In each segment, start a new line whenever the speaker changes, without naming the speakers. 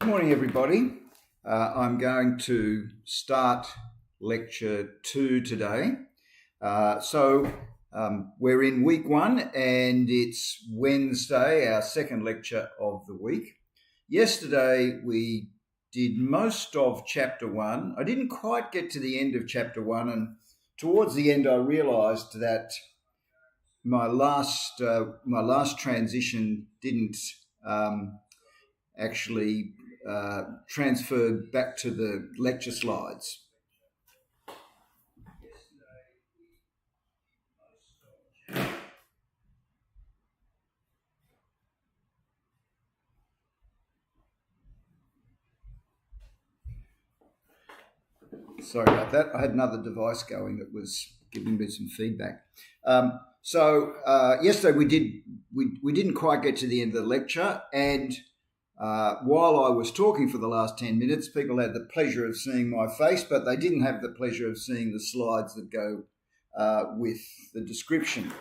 Good morning, everybody. I'm going to start lecture 2 today. We're in week 1 and it's Wednesday, our second lecture of the week. Yesterday we did most of chapter 1. I didn't quite get to the end of chapter 1, and towards the end I realised that my last transition didn't actually transferred back to the lecture slides. Sorry about that. I had another device going that was giving me some feedback. Yesterday we didn't quite get to the end of the lecture, and while I was talking for the last 10 minutes, people had the pleasure of seeing my face, but they didn't have the pleasure of seeing the slides that go with the description.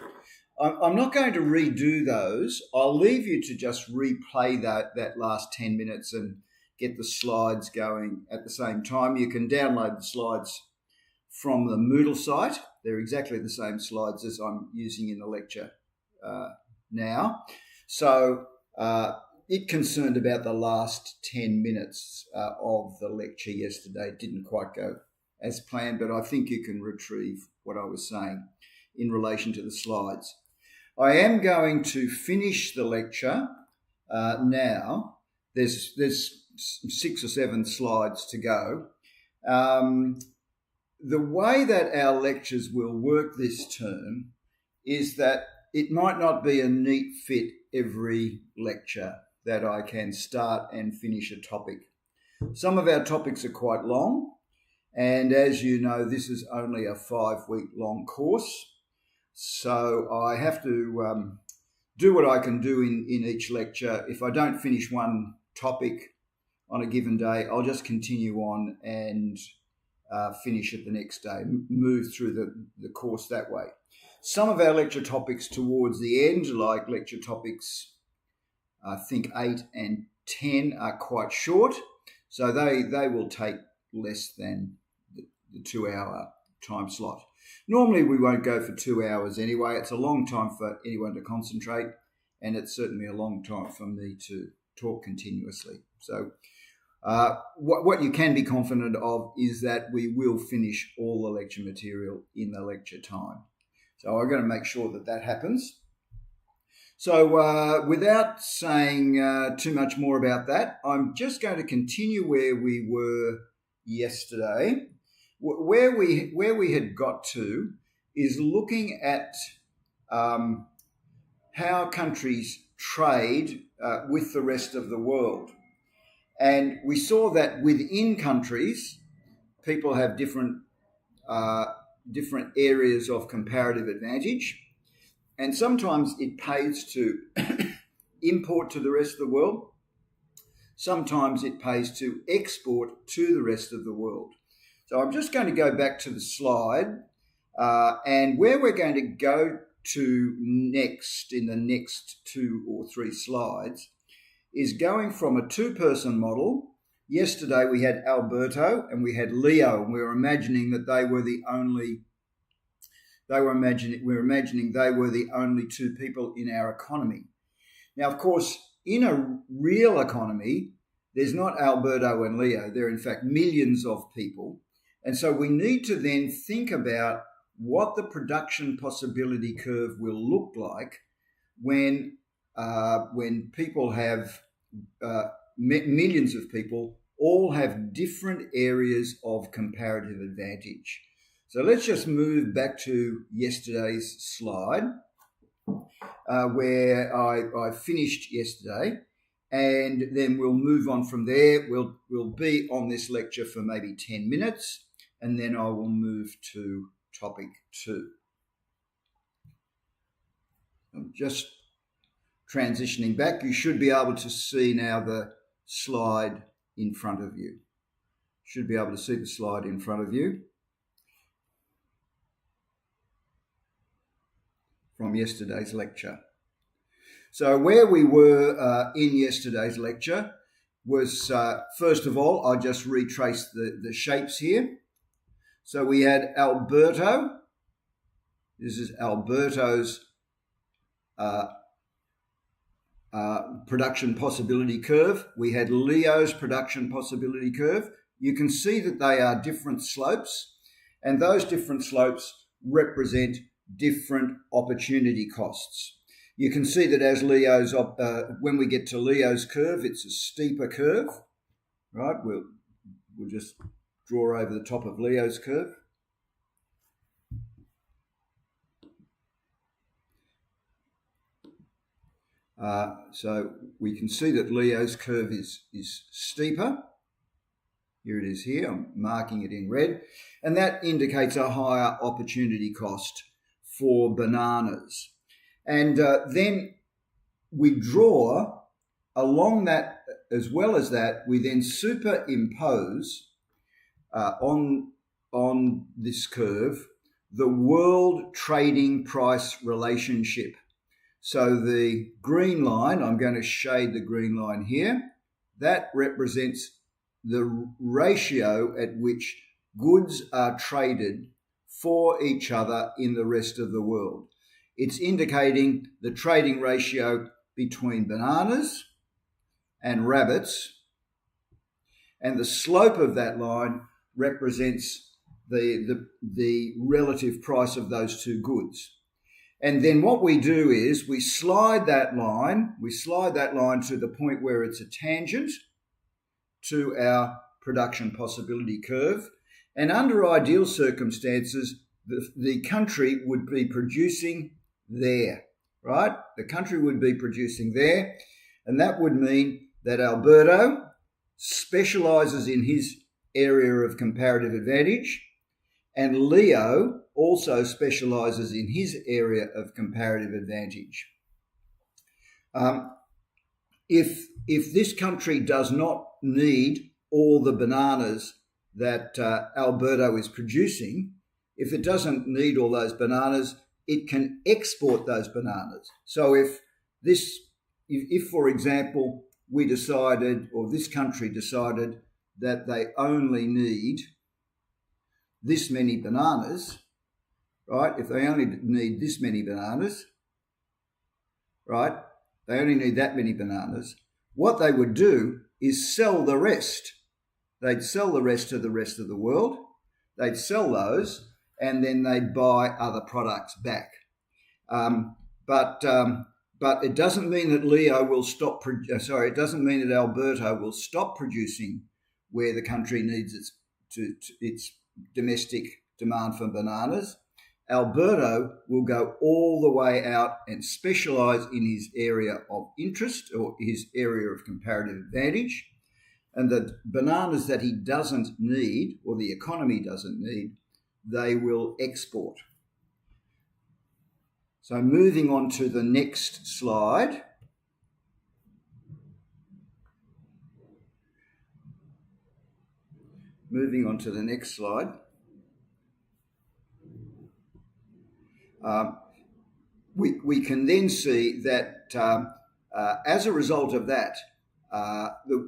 I'm not going to redo those. I'll leave you to just replay that last 10 minutes and get the slides going at the same time. You can download the slides from the Moodle site. They're exactly the same slides as I'm using in the lecture now. It concerned about the last 10 minutes of the lecture yesterday. It didn't quite go as planned, but I think you can retrieve what I was saying in relation to the slides. I am going to finish the lecture now. There's 6 or 7 slides to go. The way that our lectures will work this term is that it might not be a neat fit every lecture that I can start and finish a topic. Some of our topics are quite long, and as you know, this is only a 5-week long course. So I have to do what I can do in each lecture. If I don't finish one topic on a given day, I'll just continue on and finish it the next day, move through the course that way. Some of our lecture topics towards the end, like lecture topics, I think 8 and 10, are quite short, so they will take less than the 2-hour time slot. Normally we won't go for 2 hours anyway. It's a long time for anyone to concentrate, and it's certainly a long time for me to talk continuously. So what you can be confident of is that we will finish all the lecture material in the lecture time. So I'm going to make sure that happens. So without saying too much more about that, I'm just going to continue where we were yesterday. Where we had got to is looking at how countries trade with the rest of the world. And we saw that within countries, people have different areas of comparative advantage. And sometimes it pays to import to the rest of the world. Sometimes it pays to export to the rest of the world. So I'm just going to go back to the slide, and where we're going to go to next in the next 2 or 3 slides is going from a 2-person model. Yesterday we had Alberto and we had Leo, and we were imagining that they were the only 2 people in our economy. Now, of course, in a real economy, there's not Alberto and Leo. There are, in fact, millions of people. And so we need to then think about what the production possibility curve will look like when people have millions of people all have different areas of comparative advantage. So let's just move back to yesterday's slide where I finished yesterday, and then we'll move on from there. We'll be on this lecture for maybe 10 minutes, and then I will move to topic 2. I'm just transitioning back. You should be able to see now the slide in front of you. Should be able to see the slide in front of you from yesterday's lecture. So where we were in yesterday's lecture was, first of all, I'll just retrace the shapes here. So we had Alberto. This is Alberto's production possibility curve. We had Leo's production possibility curve. You can see that they are different slopes, and those different slopes represent different opportunity costs. You can see that as Leo's, when we get to Leo's curve, it's a steeper curve, right? We'll just draw over the top of Leo's curve. So we can see that Leo's curve is steeper. Here it is here, I'm marking it in red. And that indicates a higher opportunity cost for bananas. And then we draw along that, as well as that, we then superimpose on this curve the world trading price relationship. So the green line, I'm going to shade the green line here, that represents the ratio at which goods are traded for each other in the rest of the world. It's indicating the trading ratio between bananas and rabbits, and the slope of that line represents the relative price of those two goods. And then what we do is we slide that line to the point where it's a tangent to our production possibility curve. And under ideal circumstances, the country would be producing there, right? The country would be producing there. And that would mean that Alberto specializes in his area of comparative advantage, and Leo also specializes in his area of comparative advantage. If this country does not need all the bananas that Alberto is producing, if it doesn't need all those bananas, it can export those bananas. So if for example, we decided, or this country decided, that they only need this many bananas, right? If they only need this many bananas, right? They only need that many bananas. What they would do is sell the rest. They'd sell the rest to the rest of the world. They'd sell those, and then they'd buy other products back. But it doesn't mean that Leo will stop. It doesn't mean that Alberto will stop producing where the country needs its domestic demand for bananas. Alberto will go all the way out and specialize in his area of interest or his area of comparative advantage. And the bananas that he doesn't need, or the economy doesn't need, they will export. So moving on to the next slide. Moving on to the next slide. We can then see that as a result of that,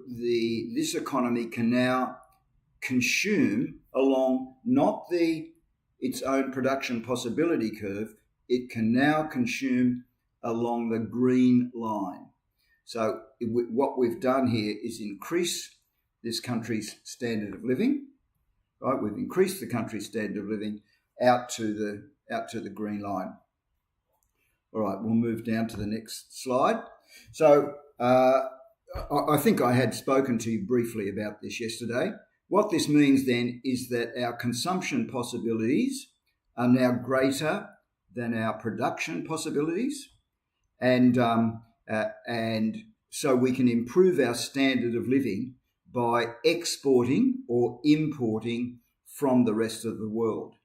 this economy can now consume along not its own production possibility curve. It can now consume along the green line. So what we've done here is increase this country's standard of living, right? We've increased the country's standard of living out to the green line. All right, we'll move down to the next slide. So I think I had spoken to you briefly about this yesterday. What this means then is that our consumption possibilities are now greater than our production possibilities, and so we can improve our standard of living by exporting or importing from the rest of the world.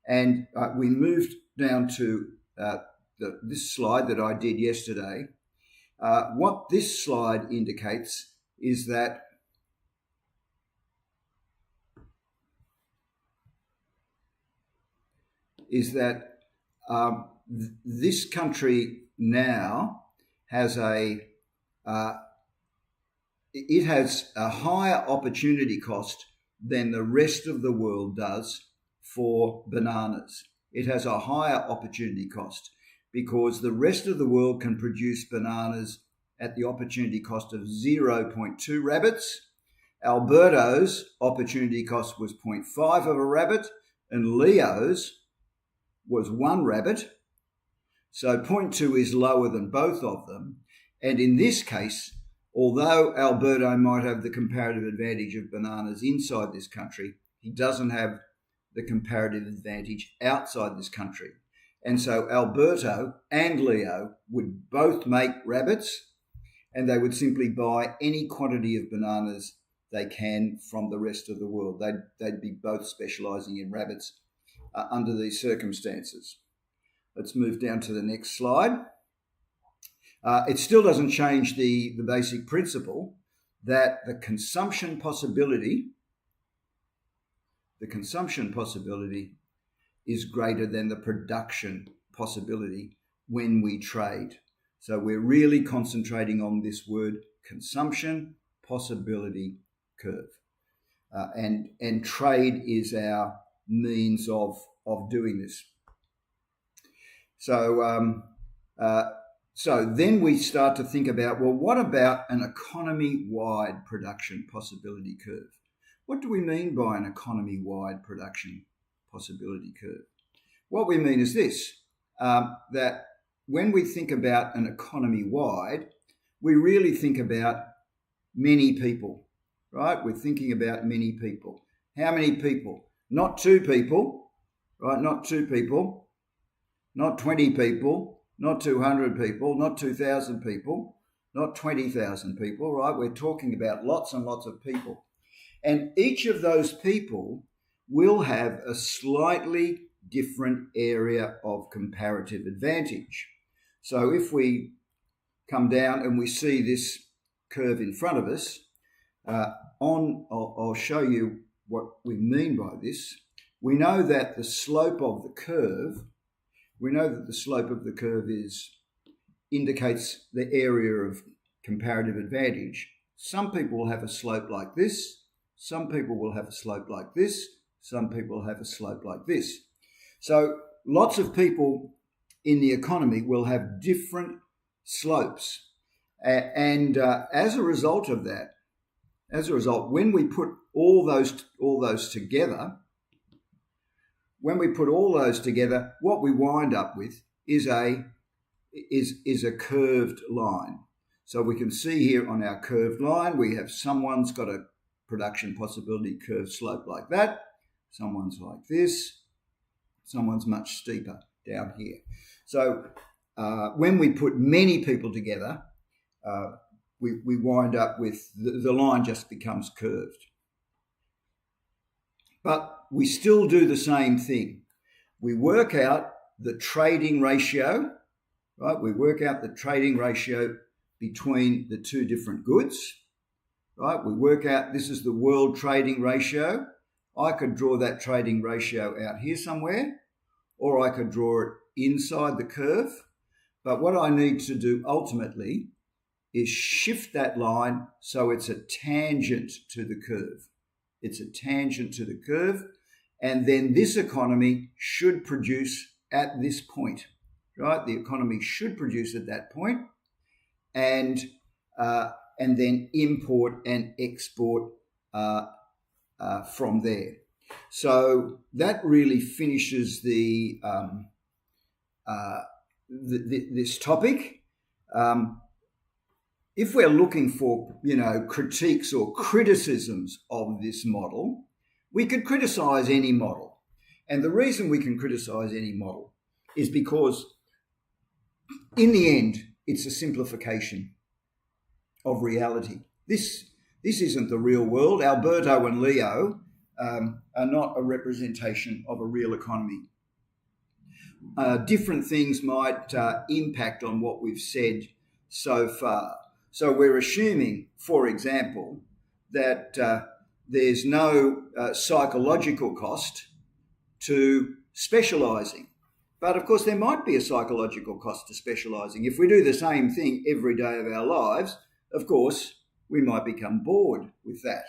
And we moved down to this slide that I did yesterday. What this slide indicates is that this country now has a it has a higher opportunity cost than the rest of the world does for bananas. It has a higher opportunity cost because the rest of the world can produce bananas at the opportunity cost of 0.2 rabbits. Alberto's opportunity cost was 0.5 of a rabbit, and Leo's was 1 rabbit. So 0.2 is lower than both of them. And in this case, although Alberto might have the comparative advantage of bananas inside this country, he doesn't have the comparative advantage outside this country. And so Alberto and Leo would both make rabbits, and they would simply buy any quantity of bananas they can from the rest of the world. They'd be both specialising in rabbits under these circumstances. Let's move down to the next slide. It still doesn't change the basic principle that the consumption possibility is greater than the production possibility when we trade. So we're really concentrating on this word consumption possibility curve. And trade is our means of doing this. So then we start to think about, well, what about an economy-wide production possibility curve? What do we mean by an economy-wide production possibility curve? What we mean is this, that when we think about an economy-wide, we really think about many people, right? We're thinking about many people. How many people? Not 2 people, right? Not 2 people, not 20 people, not 200 people, not 2,000 people, not 20,000 people, right? We're talking about lots and lots of people. And each of those people will have a slightly different area of comparative advantage. So if we come down and we see this curve in front of us, I'll show you what we mean by this. We know that the slope of the curve indicates the area of comparative advantage. Some people will have a slope like this. Some people will have a slope like this. Some people have a slope like this. So lots of people in the economy will have different slopes. And as a result of that, when we put all those together, what we wind up with is a curved line. So we can see here on our curved line, we have someone's got a production possibility curve slope like that. Someone's like this. Someone's much steeper down here. So when we put many people together, we wind up with the line just becomes curved. But we still do the same thing. We work out the trading ratio, right? We work out the trading ratio between the 2 different goods, right? We work out this is the world trading ratio. I could draw that trading ratio out here somewhere, or I could draw it inside the curve. But what I need to do ultimately is shift that line so it's a tangent to the curve. It's a tangent to the curve, and then this economy should produce at this point, right? The economy should produce at that point, and then import and export from there. So that really finishes this topic. If we're looking for, critiques or criticisms of this model, we could criticize any model. And the reason we can criticize any model is because in the end, it's a simplification of reality. This isn't the real world. Alberto and Leo are not a representation of a real economy. Different things might impact on what we've said so far. So we're assuming, for example, that there's no psychological cost to specialising. But of course, there might be a psychological cost to specialising. If we do the same thing every day of our lives, of course, we might become bored with that.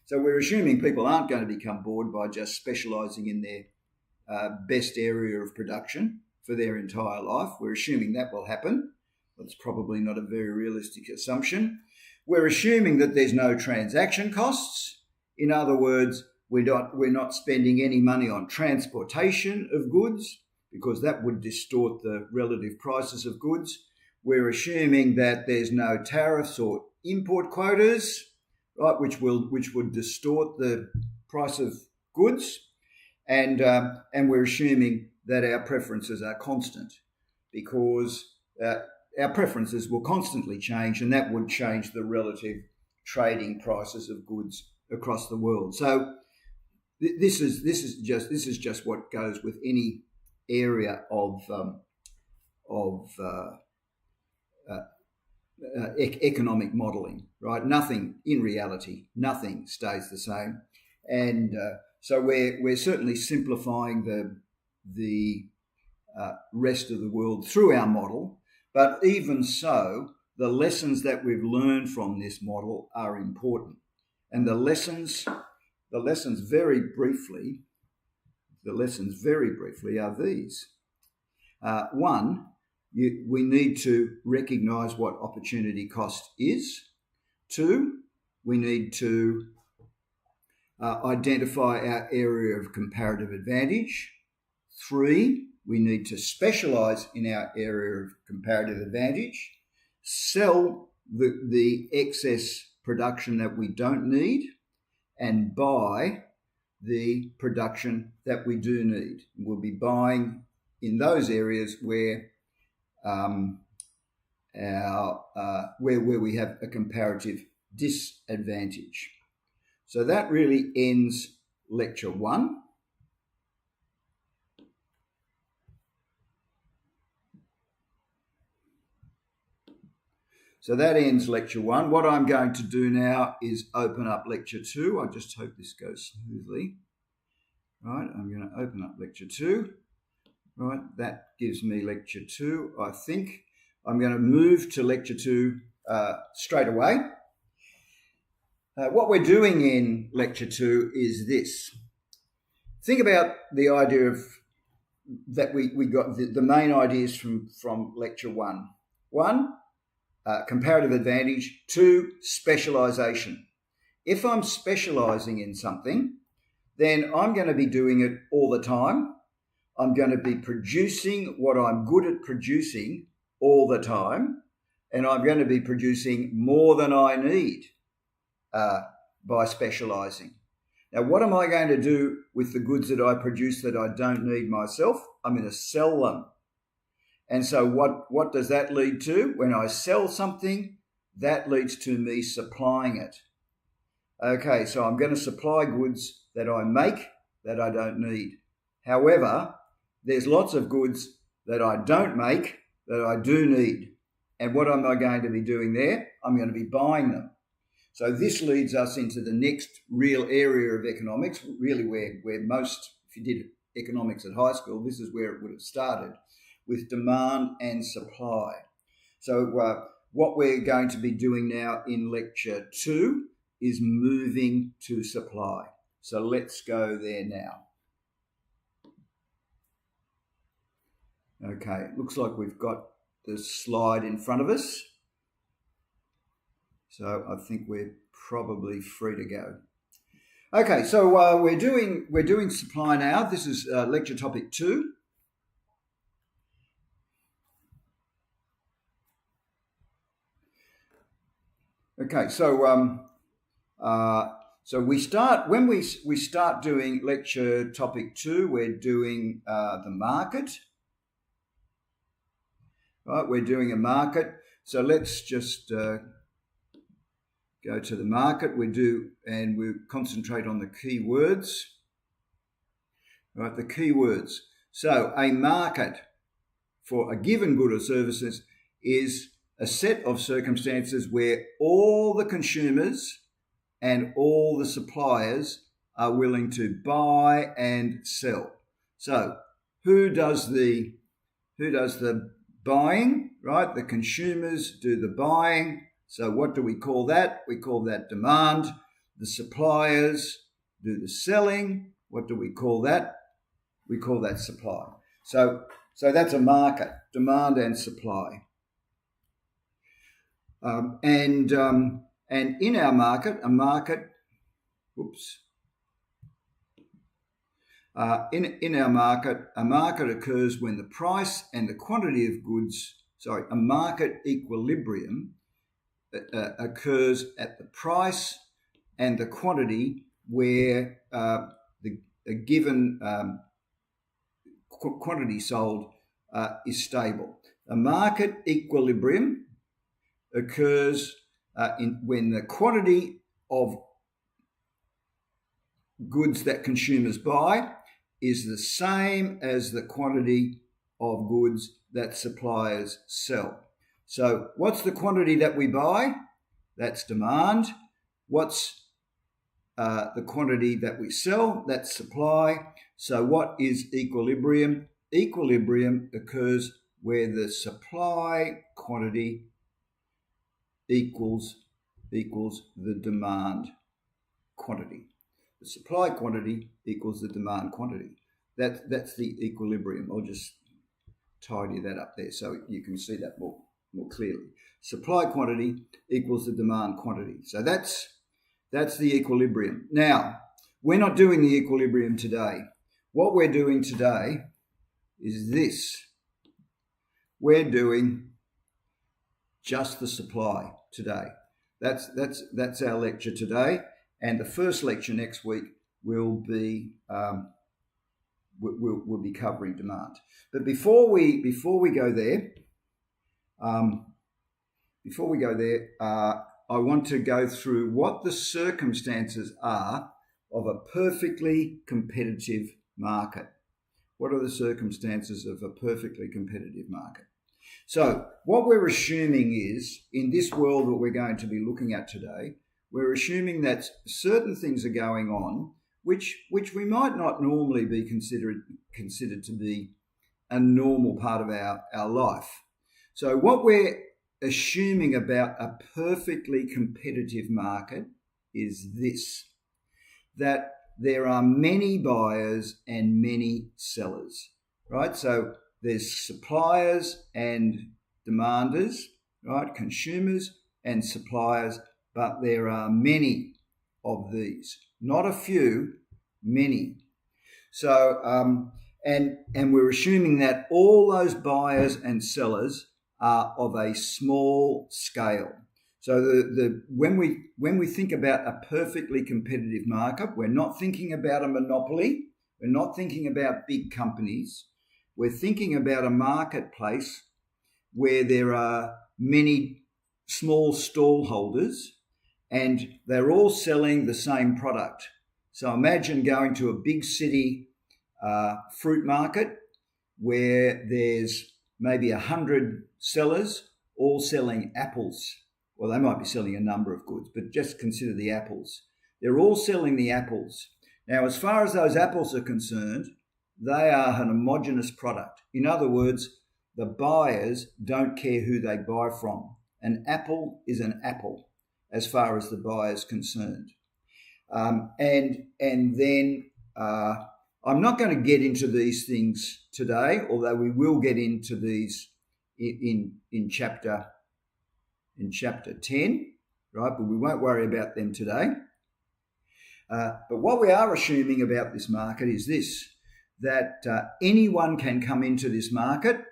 So we're assuming people aren't going to become bored by just specialising in their best area of production for their entire life. We're assuming that will happen. That's probably not a very realistic assumption. We're assuming that there's no transaction costs. In other words, we're not spending any money on transportation of goods, because that would distort the relative prices of goods. We're assuming that there's no tariffs or import quotas, right, which would distort the price of goods, and we're assuming that our preferences are constant, because our preferences will constantly change, and that would change the relative trading prices of goods across the world. So this is just what goes with any area of economic modelling, right? Nothing in reality, nothing stays the same, and so we're certainly simplifying the rest of the world through our model. But even so, the lessons that we've learned from this model are important, and the lessons very briefly are these. One, we need to recognise what opportunity cost is. Two, we need to identify our area of comparative advantage. Three, we need to specialise in our area of comparative advantage, sell the excess production that we don't need, and buy the production that we do need. We'll be buying in those areas where where we have a comparative disadvantage. So that really ends lecture 1. So that ends lecture 1. What I'm going to do now is open up lecture 2. I just hope this goes smoothly. Right, I'm going to open up lecture 2. Right, that gives me lecture 2, I think. I'm going to move to lecture 2 straight away. What we're doing in lecture 2 is this. Think about the idea of that we got the main ideas from lecture 1. 1, comparative advantage. 2, specialisation. If I'm specialising in something, then I'm going to be doing it all the time. I'm going to be producing what I'm good at producing all the time, and I'm going to be producing more than I need by specialising. Now, what am I going to do with the goods that I produce that I don't need myself? I'm going to sell them. And so what does that lead to? When I sell something, that leads to me supplying it. Okay, so I'm going to supply goods that I make that I don't need. However, there's lots of goods that I don't make that I do need. And what am I going to be doing there? I'm going to be buying them. So this leads us into the next real area of economics, really where most, if you did economics at high school, this is where it would have started, with demand and supply. So what we're going to be doing now in lecture 2 is moving to supply. So let's go there now. Okay, it looks like we've got the slide in front of us. So I think we're probably free to go. Okay, so we're doing supply now. This is lecture topic 2. Okay, so we start when we start doing lecture topic 2. We're doing the market. Right, we're doing a market. So let's just go to the market. We concentrate on the key words. Right, the key words. So a market for a given good or services is a set of circumstances where all the consumers and all the suppliers are willing to buy and sell. So who does the buying, right? The consumers do the buying, So what do we call that? We call that demand. The suppliers do the selling. What do we call that? We call that supply. So that's a market, demand and supply. And in our market, in our market, a market occurs when the price and the quantity of goods, a market equilibrium occurs at the price and the quantity where a given quantity sold is stable. A market equilibrium occurs when the quantity of goods that consumers buy is the same as the quantity of goods that suppliers sell. So what's the quantity that we buy? That's demand. What's the quantity that we sell? That's supply. So what is equilibrium? Equilibrium occurs where the supply quantity equals the demand quantity. The supply quantity equals the demand quantity. That's the equilibrium. I'll just tidy that up there so you can see that more clearly. Supply quantity equals the demand quantity. So that's the equilibrium. Now, we're not doing the equilibrium today. What we're doing today is this. We're doing just the supply today. That's our lecture today. And the first lecture next week will be we'll be covering demand. But before we go there, I want to go through what the circumstances are of a perfectly competitive market. What are the circumstances of a perfectly competitive market? So what we're assuming is, in this world that we're going to be looking at today, we're assuming that certain things are going on which we might not normally be considered to be a normal part of our life. So what we're assuming about a perfectly competitive market is this, that there are many buyers and many sellers, right? So there's suppliers and demanders, right? Consumers and suppliers, but there are many of these, not a few, many. So, and we're assuming that all those buyers and sellers are of a small scale. So when we think about a perfectly competitive market, we're not thinking about a monopoly. We're not thinking about big companies. We're thinking about a marketplace where there are many small stall holders and they're all selling the same product. So imagine going to a big city fruit market where there's maybe 100 sellers all selling apples. Well, they might be selling a number of goods, but just consider the apples. They're all selling the apples. Now, as far as those apples are concerned, they are an homogeneous product. In other words, the buyers don't care who they buy from. An apple is an apple as far as the buyer's concerned. And then I'm not going to get into these things today, although we will get into these in chapter 10, right? But we won't worry about them today. But what we are assuming about this market is this, that anyone can come into this market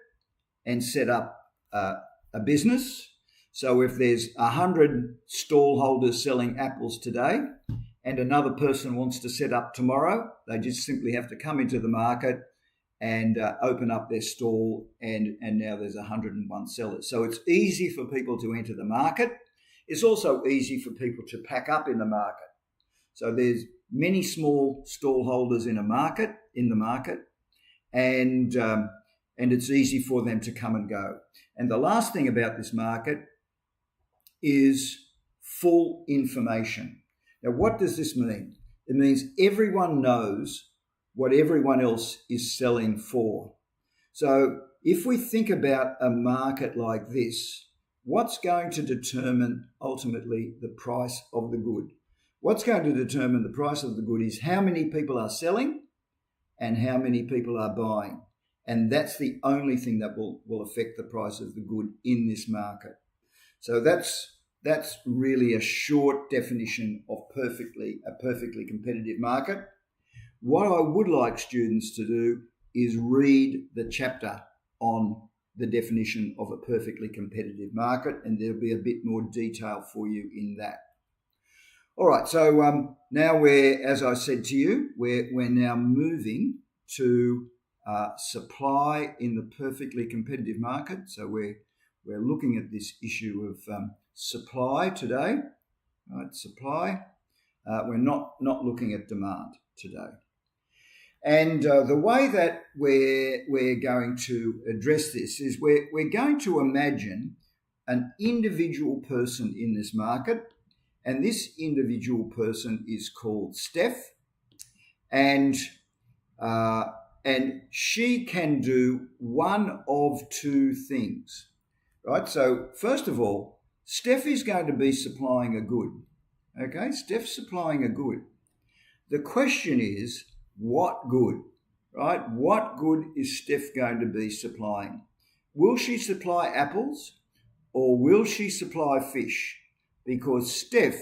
and set up a business. So if there's 100 stall holders selling apples today and another person wants to set up tomorrow, they just simply have to come into the market and open up their stall, and now there's 101 sellers. So it's easy for people to enter the market. It's also easy for people to pack up in the market. So there's many small stall holders in the market, and it's easy for them to come and go. And the last thing about this market is full information. Now, what does this mean? It means everyone knows what everyone else is selling for. So if we think about a market like this, what's going to determine ultimately the price of the good? What's going to determine the price of the good is how many people are selling and how many people are buying. And that's the only thing that will affect the price of the good in this market. So that's really a short definition of a perfectly competitive market. What I would like students to do is read the chapter on the definition of a perfectly competitive market, and there'll be a bit more detail for you in that. All right, so now as I said to you, we're now moving to supply in the perfectly competitive market. So we're looking at this issue of supply today. Right, supply. We're not looking at demand today. And the way that we're going to address this is we're going to imagine an individual person in this market, and this individual person is called Steph, and she can do one of two things, right? So first of all, Steph is going to be supplying a good, okay? Steph's supplying a good. The question is, what good, right? What good is Steph going to be supplying? Will she supply apples or will she supply fish? Because Steph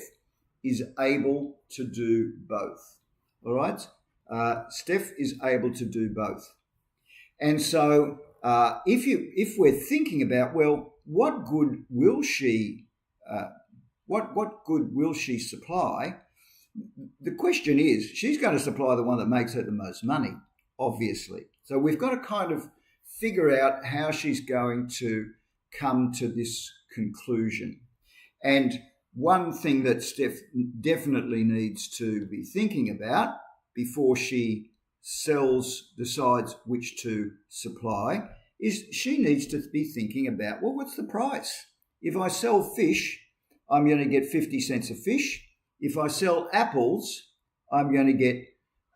is able to do both, all right? Steph is able to do both. And so if we're thinking about, well, what good will she supply? The question is, she's going to supply the one that makes her the most money, obviously. So we've got to kind of figure out how she's going to come to this conclusion. And one thing that Steph definitely needs to be thinking about before she decides which to supply is she needs to be thinking about, well, what's the price? If I sell fish, I'm going to get 50 cents a fish. If I sell apples, I'm going to get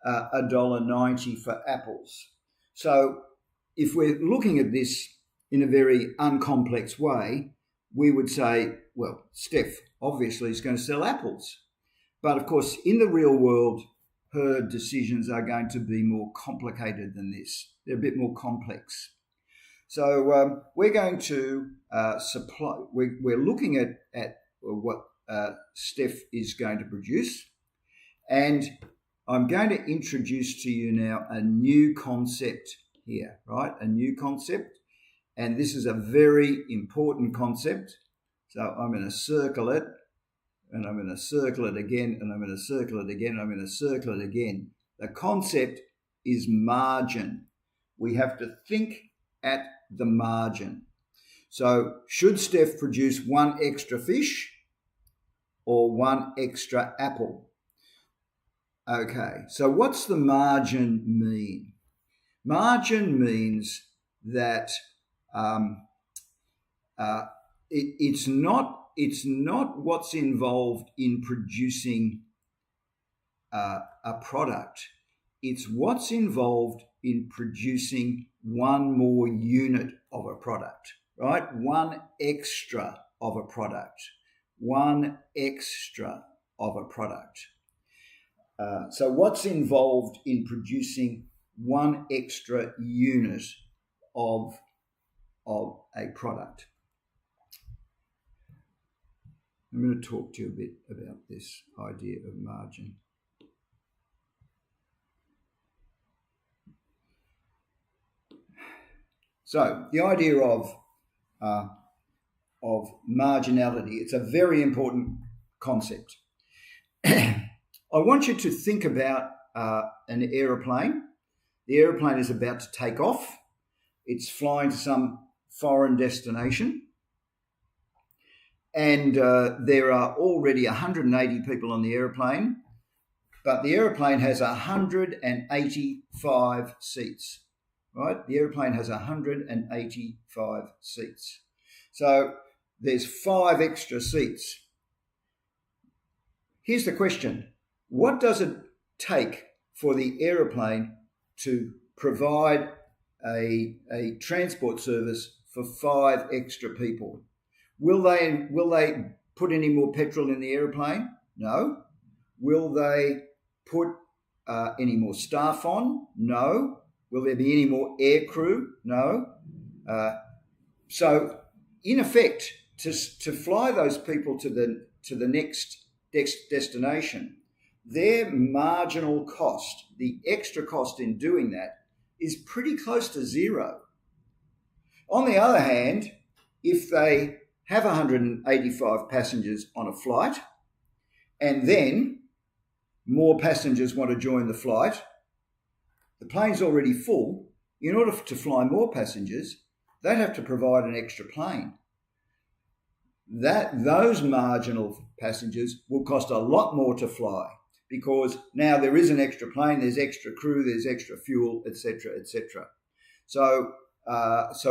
$1.90 for apples. So if we're looking at this in a very uncomplex way, we would say, well, Steph obviously is going to sell apples. But of course, in the real world, her decisions are going to be more complicated than this. They're a bit more complex. So we're going to supply, we're looking at what Steph is going to produce. And I'm going to introduce to you now a new concept here, right? A new concept. And this is a very important concept. So I'm going to circle it, and I'm going to circle it again, and I'm going to circle it again, and I'm going to circle it again. The concept is margin. We have to think at the margin. So should Steph produce one extra fish or one extra apple? Okay, so what's the margin mean? Margin means that it's not what's involved in producing a product. It's what's involved in producing one more unit of a product, right? One extra of a product. One extra of a product. So what's involved in producing one extra unit of a product? I'm going to talk to you a bit about this idea of margin. So the idea of marginality, it's a very important concept. I want you to think about an aeroplane. The aeroplane is about to take off. It's flying to some foreign destination. And there are already 180 people on the aeroplane, but the aeroplane has 185 seats, right? The aeroplane has 185 seats. So there's 5 extra seats. Here's the question. What does it take for the aeroplane to provide a transport service for 5 extra people? Will they put any more petrol in the aeroplane? No. Will they put any more staff on? No. Will there be any more air crew? No. So, in effect, to fly those people to the next destination, their marginal cost, the extra cost in doing that, is pretty close to zero. On the other hand, if they have 185 passengers on a flight, and then more passengers want to join the flight, the plane's already full. In order to fly more passengers, they'd have to provide an extra plane. Those marginal passengers will cost a lot more to fly because now there is an extra plane, there's extra crew, there's extra fuel, etc., etc. So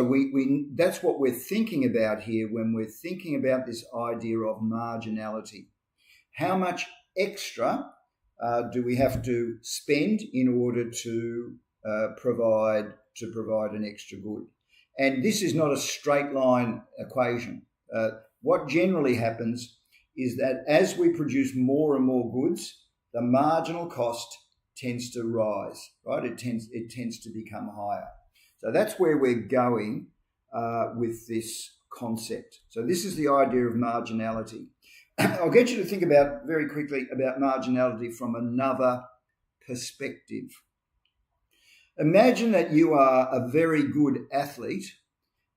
we that's what we're thinking about here when we're thinking about this idea of marginality. How much extra do we have to spend in order to provide an extra good? And this is not a straight line equation. What generally happens is that as we produce more and more goods, the marginal cost tends to rise, right? It tends to become higher. So that's where we're going with this concept. So this is the idea of marginality. I'll get you to think about very quickly about marginality from another perspective. Imagine that you are a very good athlete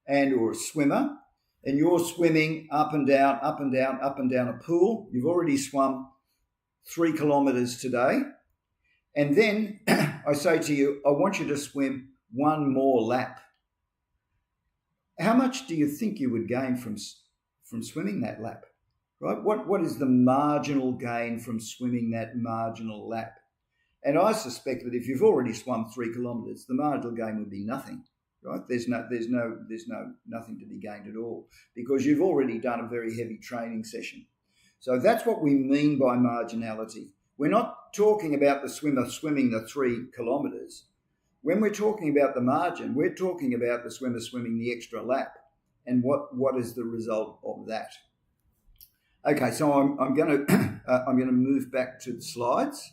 or a swimmer, and you're swimming up and down, up and down, up and down a pool. You've already swum 3 kilometres today. And then I say to you, I want you to swim one more lap. How much do you think you would gain from swimming that lap? Right? What is the marginal gain from swimming that marginal lap? And I suspect that if you've already swum 3 kilometres, the marginal gain would be nothing. Right? There's nothing to be gained at all because you've already done a very heavy training session. So that's what we mean by marginality. We're not talking about the swimmer swimming the 3 kilometres. When we're talking about the margin, we're talking about the swimmer swimming the extra lap and what is the result of that. Okay, so I'm going to move back to the slides.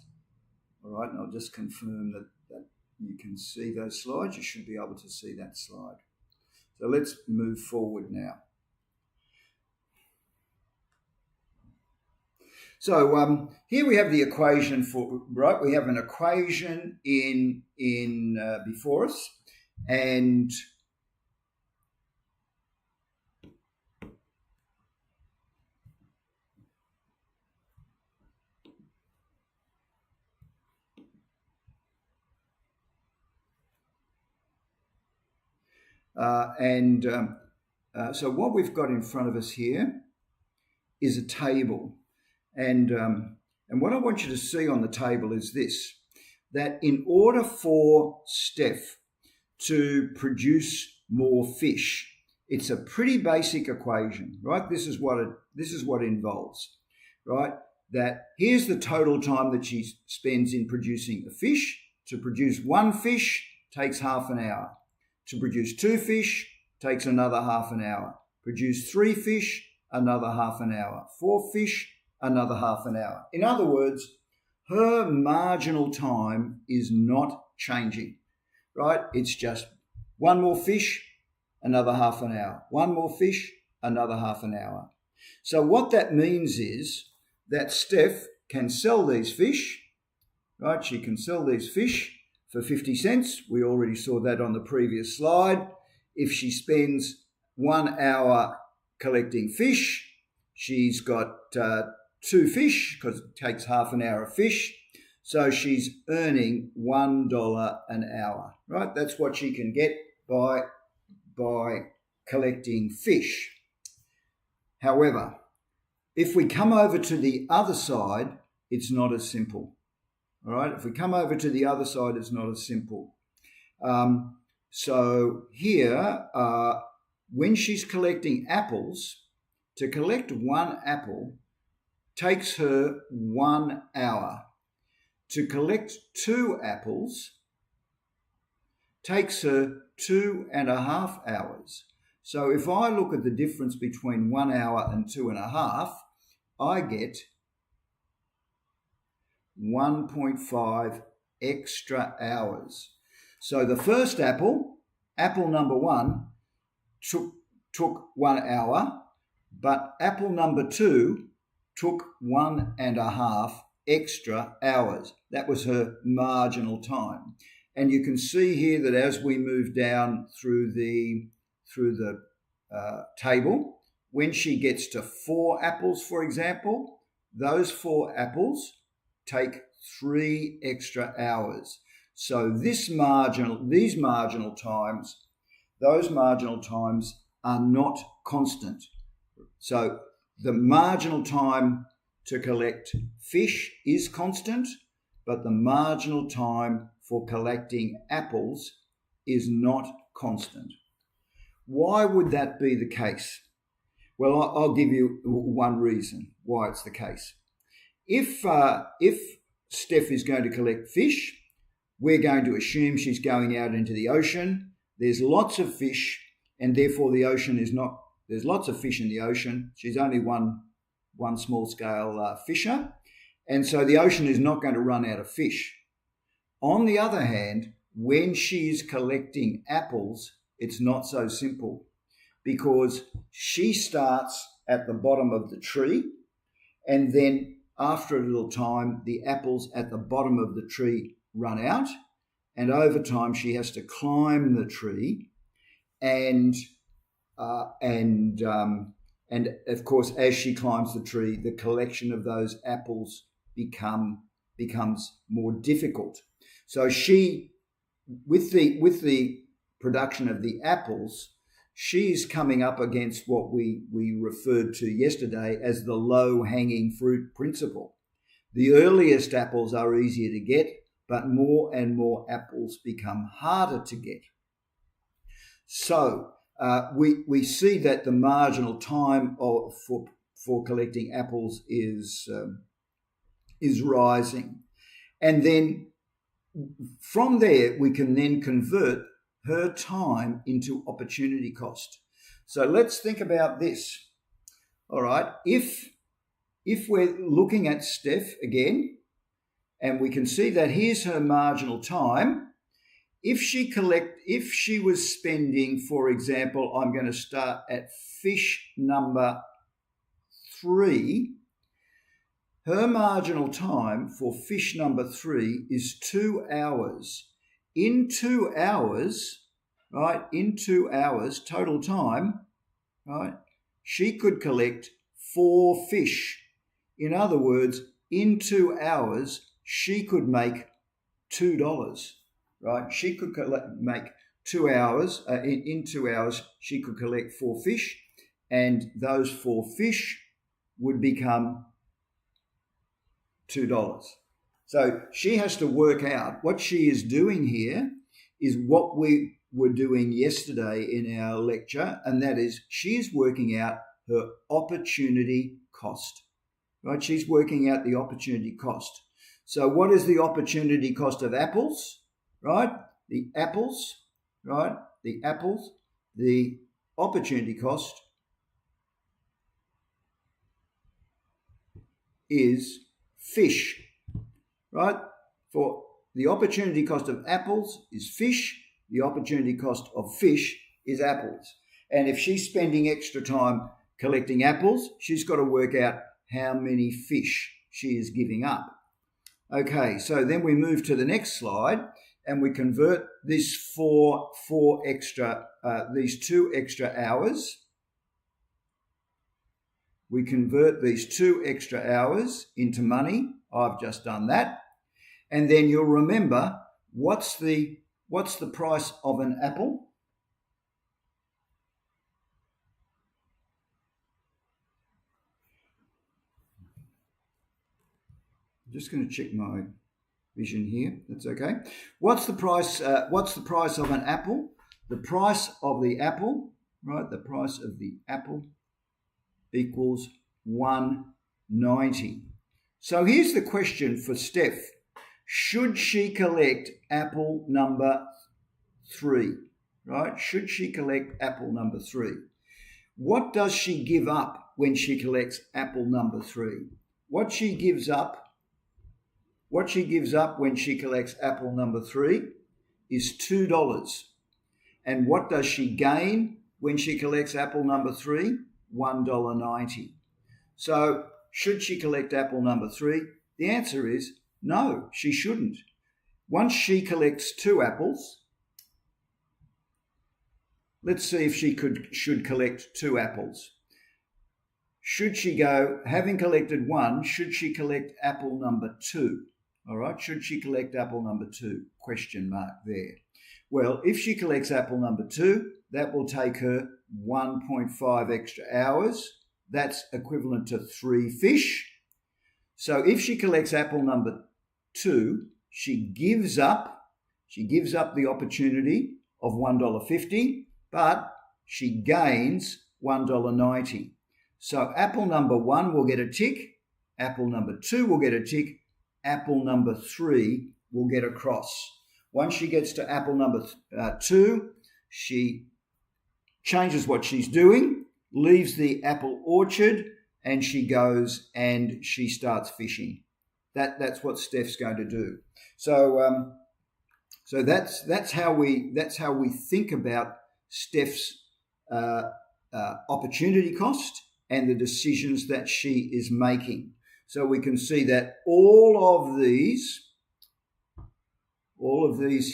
All right, and I'll just confirm that you can see those slides. You should be able to see that slide. So let's move forward now. So here we have the equation right? We have an equation in before us, and so what we've got in front of us here is a table. And what I want you to see on the table is this, that in order for Steph to produce more fish, it's a pretty basic equation, right? This is what it involves, right? That here's the total time that she spends in producing a fish. To produce 1 fish takes half an hour. To produce 2 fish takes another half an hour. Produce 3 fish, another half an hour. 4 fish, another half an hour. In other words, her marginal time is not changing, right? It's just 1 more fish, another half an hour. 1 more fish, another half an hour. So what that means is that Steph can sell these fish, right? She can sell these fish for 50 cents. We already saw that on the previous slide. If she spends 1 hour collecting fish, she's got 2 fish because it takes half an hour of fish. So she's earning $1 an hour, right? That's what she can get by collecting fish. However, if we come over to the other side, it's not as simple. All right, if we come over to the other side, it's not as simple. So here, when she's collecting apples, to collect 1 apple takes her 1 hour. To collect 2 apples takes her 2.5 hours. So if I look at the difference between 1 hour and 2.5, I get 1.5 extra hours. So the first apple number 1, took 1 hour, but apple number 2 took 1.5 extra hours. That was her marginal time. And you can see here that as we move down through the table, when she gets to 4 apples, for example, those 4 apples take 3 extra hours. So those marginal times are not constant. So the marginal time to collect fish is constant, but the marginal time for collecting apples is not constant. Why would that be the case? Well, I'll give you one reason why it's the case. If Steph is going to collect fish, we're going to assume she's going out into the ocean. There's lots of fish, and therefore there's lots of fish in the ocean. She's only one small-scale fisher, and so the ocean is not going to run out of fish. On the other hand, when she's collecting apples, it's not so simple, because she starts at the bottom of the tree, and then after a little time, the apples at the bottom of the tree run out, and over time she has to climb the tree, and of course, as she climbs the tree, the collection of those apples becomes more difficult. So she, with the production of the apples, she's coming up against what we referred to yesterday as the low-hanging fruit principle. The earliest apples are easier to get, but more and more apples become harder to get. So we see that the marginal time for collecting apples is rising, and then from there we can then convert her time into opportunity cost. So let's think about this. All right, if we're looking at Steph again, and we can see that here's her marginal time. If she was spending, for example, I'm going to start at fish number 3. Her marginal time for fish number 3 is 2 hours. In 2 hours, right, total time, right, she could collect 4 fish. In other words, in 2 hours, she could make $2, right? She could make 2 hours. In 2 hours, she could collect 4 fish, and those 4 fish would become $2. So she has to work out what she is doing here is what we were doing yesterday in our lecture, and that is she's working out her opportunity cost, right? She's working out the opportunity cost. So what is the opportunity cost of apples, right? The opportunity cost is fish, right? For the opportunity cost of apples is fish, the opportunity cost of fish is apples. And if she's spending extra time collecting apples, she's got to work out how many fish she is giving up. Okay, so then we move to the next slide and we convert this these 2 extra hours. We convert these 2 extra hours into money. I've just done that. And then you'll remember, what's the price of an apple? I'm just going to check my vision here. That's okay. What's the price of an apple? The price of the apple, right? The price of the apple equals $1.90. So here's the question for Steph. Should she collect apple number 3? right? Should she collect apple number 3? What does she give up when she collects apple number 3? What she gives up when she collects apple number 3 is $2. And what does she gain when she collects apple number 3? $1.90. So should she collect apple number 3? The answer is no, she shouldn't. Once she collects 2 apples, let's see if she should collect 2 apples. Should she go, having collected 1, should she collect apple number 2? All right, should she collect apple number 2? Question mark there. Well, if she collects apple number 2, that will take her 1.5 extra hours. That's equivalent to 3 fish. So if she collects apple number 2, she gives up the opportunity of $1.50, but she gains $1.90. So apple number 1 will get a tick, apple number 2 will get a tick, apple number 3 will get a cross. Once she gets to apple number 2, she changes what she's doing, leaves the apple orchard, and she goes and she starts fishing. That's what Steph's going to do. So that's how we think about Steph's opportunity cost and the decisions that she is making. So we can see that all of these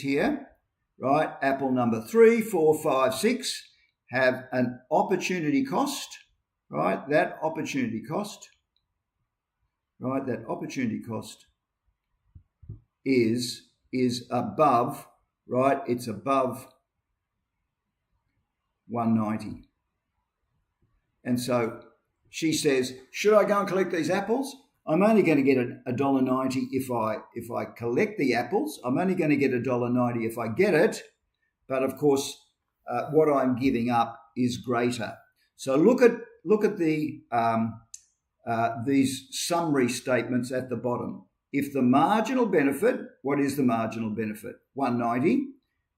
here, right? Apple number 3, 4, 5, 6 have an opportunity cost, right? That opportunity cost is above, right? It's above 190. And so she says, should I go and collect these apples? I'm only going to get $1.90 if I collect the apples. I'm only going to get $1.90 if I get it. But of course, what I'm giving up is greater. So look at these summary statements at the bottom. If the marginal benefit, what is the marginal benefit? 190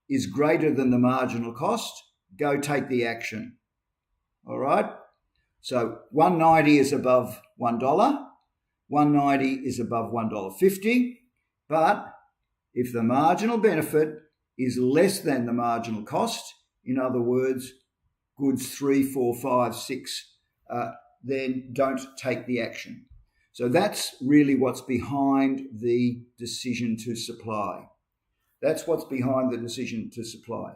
is greater than the marginal cost, go take the action. All right? So 190 is above $1. 190 is above $1.50. But if the marginal benefit is less than the marginal cost, in other words, goods 3, 4, 5, 6, then don't take the action. So that's really what's behind the decision to supply. That's what's behind the decision to supply.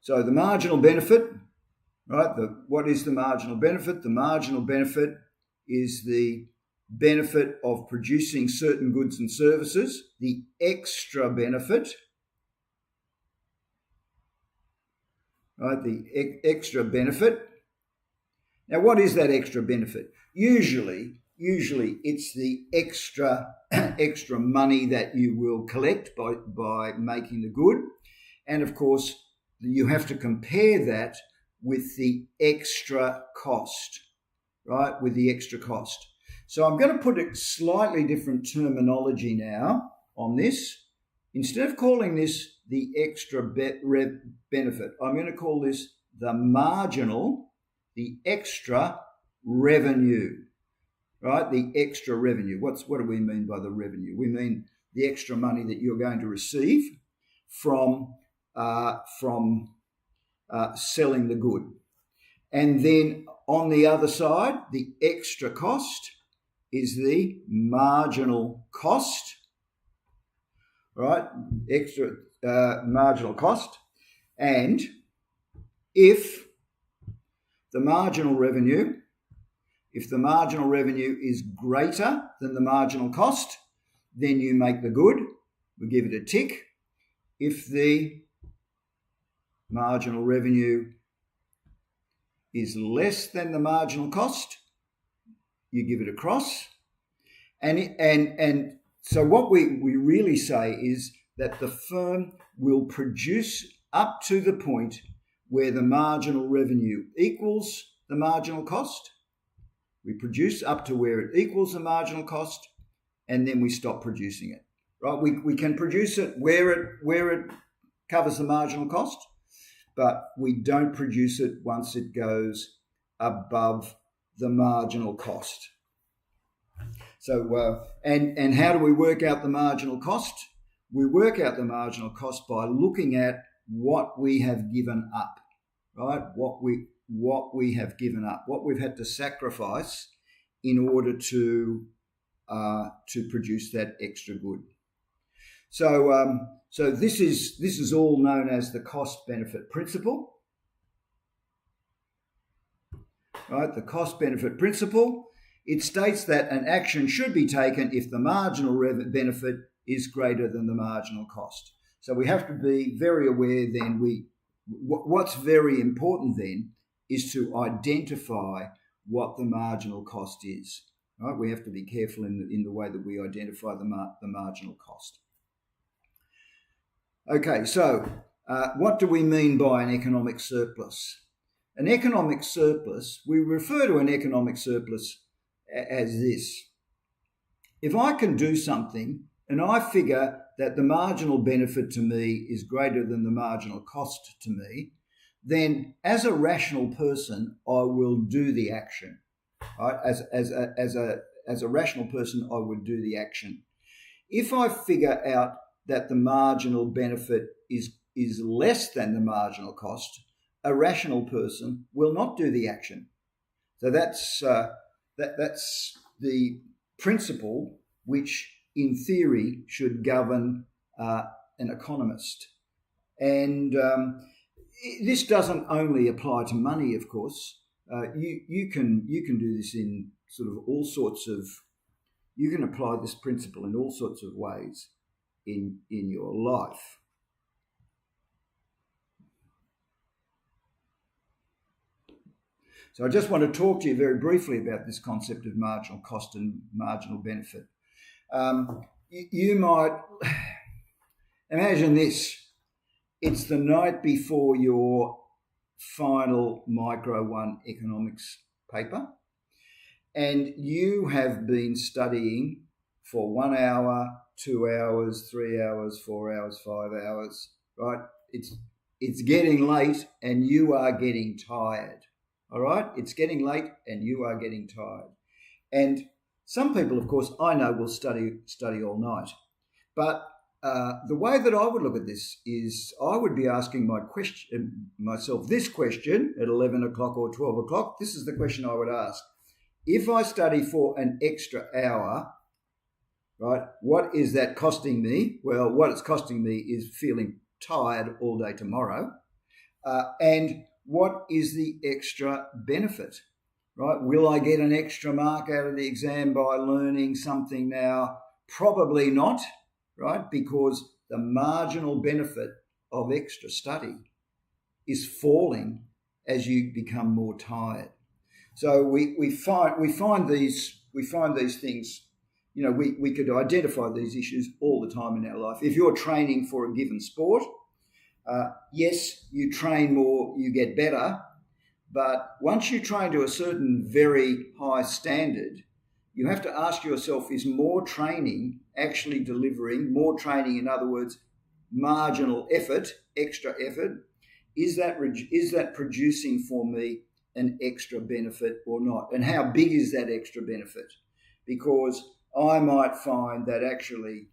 So the marginal benefit, right? What is the marginal benefit? The marginal benefit is the benefit of producing certain goods and services. The extra benefit, right? The extra benefit. Now, what is that extra benefit? Usually it's the extra money that you will collect by making the good. And of course, you have to compare that with the extra cost, right? With the extra cost. So I'm going to put a slightly different terminology now on this. Instead of calling this the extra benefit, I'm going to call this the extra revenue, right? The extra revenue. What do we mean by the revenue? We mean the extra money that you're going to receive from selling the good. And then on the other side, the extra cost is the marginal cost, right? Extra marginal cost. And if the marginal revenue is greater than the marginal cost, then you make the good. We give it a tick. If the marginal revenue is less than the marginal cost, you give it a cross. And so what we really say is that the firm will produce up to the point where the marginal revenue equals the marginal cost. We produce up to where it equals the marginal cost, and then we stop producing it. right? We can produce it where it covers the marginal cost, but we don't produce it once it goes above the marginal cost. So, and how do we work out the marginal cost? We work out the marginal cost by looking at what we have given up, right? What we have given up, what we've had to sacrifice in order to produce that extra good. So, so this is all known as the cost-benefit principle, right? The cost-benefit principle. It states that an action should be taken if the marginal benefit is greater than the marginal cost. So we have to be very aware then. What's very important then is to identify what the marginal cost is. Right? We have to be careful in the way that we identify the marginal cost. Okay, so what do we mean by an economic surplus? An economic surplus, we refer to an economic surplus as this. If I can do something and I figure that the marginal benefit to me is greater than the marginal cost to me, then as a rational person, I will do the action. Right? As a rational person, I would do the action. If I figure out that the marginal benefit is less than the marginal cost, a rational person will not do the action. So that's the principle which, in theory, should govern an economist. And this doesn't only apply to money, of course. You can do this in sort of all sorts of. You can apply this principle in all sorts of ways in your life. So I just want to talk to you very briefly about this concept of marginal cost and marginal benefit. You might imagine this. It's the night before your final Micro 1 economics paper, and you have been studying for 1 hour, 2 hours, 3 hours, 4 hours, 5 hours, right? It's getting late and you are getting tired. All right, it's getting late and you are getting tired. And some people, of course, I know will study all night. But the way that I would look at this is I would be asking myself this question at 11 o'clock or 12 o'clock. This is the question I would ask. If I study for an extra hour, right, what is that costing me? Well, what it's costing me is feeling tired all day tomorrow. And what is the extra benefit, right? Will I get an extra mark out of the exam by learning something now? Probably not, right? Because the marginal benefit of extra study is falling as you become more tired. So we find these things. You know, we could identify these issues all the time in our life. If you're training for a given sport, yes, you train more, you get better, but once you train to a certain very high standard, you have to ask yourself, is more training actually delivering more training? In other words, marginal effort, extra effort, is that producing for me an extra benefit or not? And how big is that extra benefit? Because I might find that actually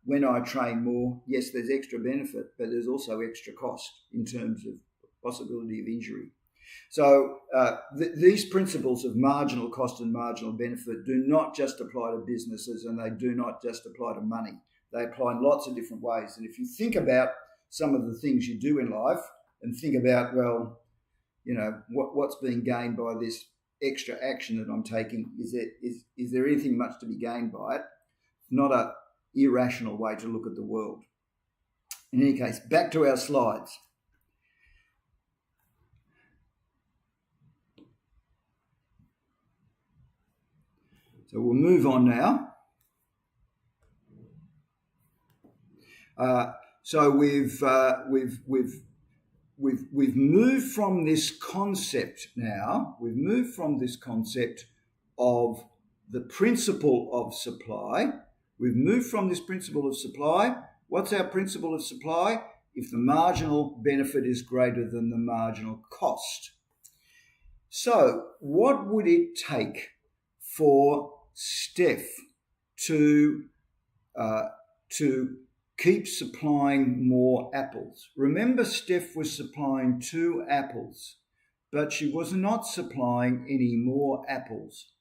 when I train more, yes, there's extra benefit, but there's also extra cost in terms of possibility of injury. So these principles of marginal cost and marginal benefit do not just apply to businesses, and they do not just apply to money. They apply in lots of different ways. And if you think about some of the things you do in life and think about, well, you know, what's being gained by this extra action that I'm taking, is there anything much to be gained by it? Not a irrational way to look at the world. In any case, back to our slides. So we'll move on now. So we've moved from this concept now. We've moved from this concept of the principle of supply, We've moved from this principle of supply. What's our principle of supply? If the marginal benefit is greater than the marginal cost. So what would it take for Steph to keep supplying more apples? Remember, Steph was supplying 2 apples, but she was not supplying any more apples.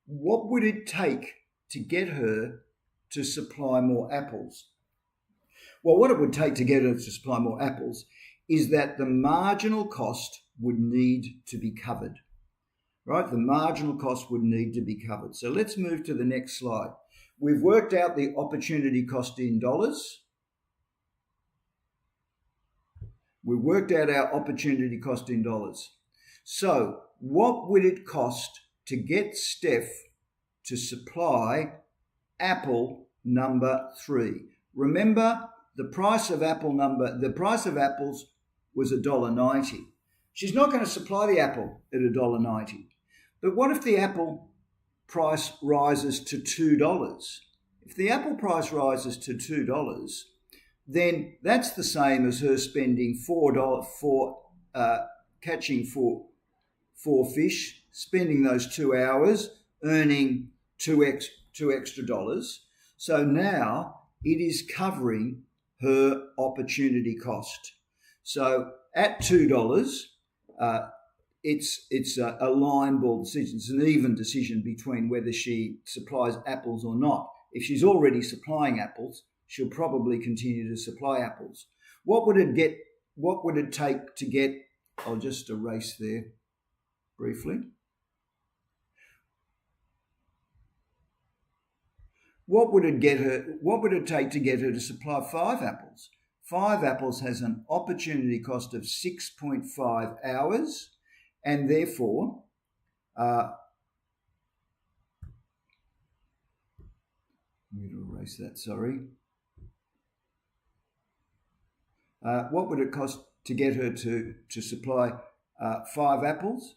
What would it take to get her to supply more apples? Well, what it would take to get her to supply more apples is that the marginal cost would need to be covered, right? The marginal cost would need to be covered. So let's move to the next slide. We've worked out the opportunity cost in dollars. We've worked out our opportunity cost in dollars. So what would it cost to get Steph to supply apple number 3? Remember, the price of apples was $1.90. She's not going to supply the apple at $1.90. But what if the apple price rises to $2? If the apple price rises to $2, then that's the same as her spending $4 for catching four fish, spending those 2 hours, earning two extra dollars. So now it is covering her opportunity cost. So at $2, it's a line ball decision. It's an even decision between whether she supplies apples or not. If she's already supplying apples, she'll probably continue to supply apples. What would it take to get? I'll just erase there briefly. What would it take to get her to supply 5 apples? 5 apples has an opportunity cost of 6.5 hours, and therefore, I'm going to erase that, sorry. What would it cost to get her to supply 5 apples?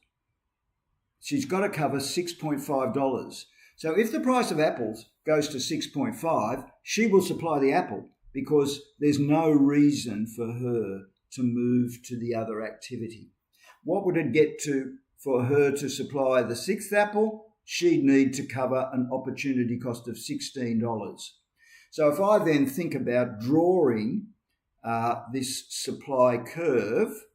She's got to cover $6.5. So if the price of apples goes to 6.5, she will supply the apple because there's no reason for her to move to the other activity. What would it get to for her to supply the 6th apple? She'd need to cover an opportunity cost of $16. So if I then think about drawing this supply curve,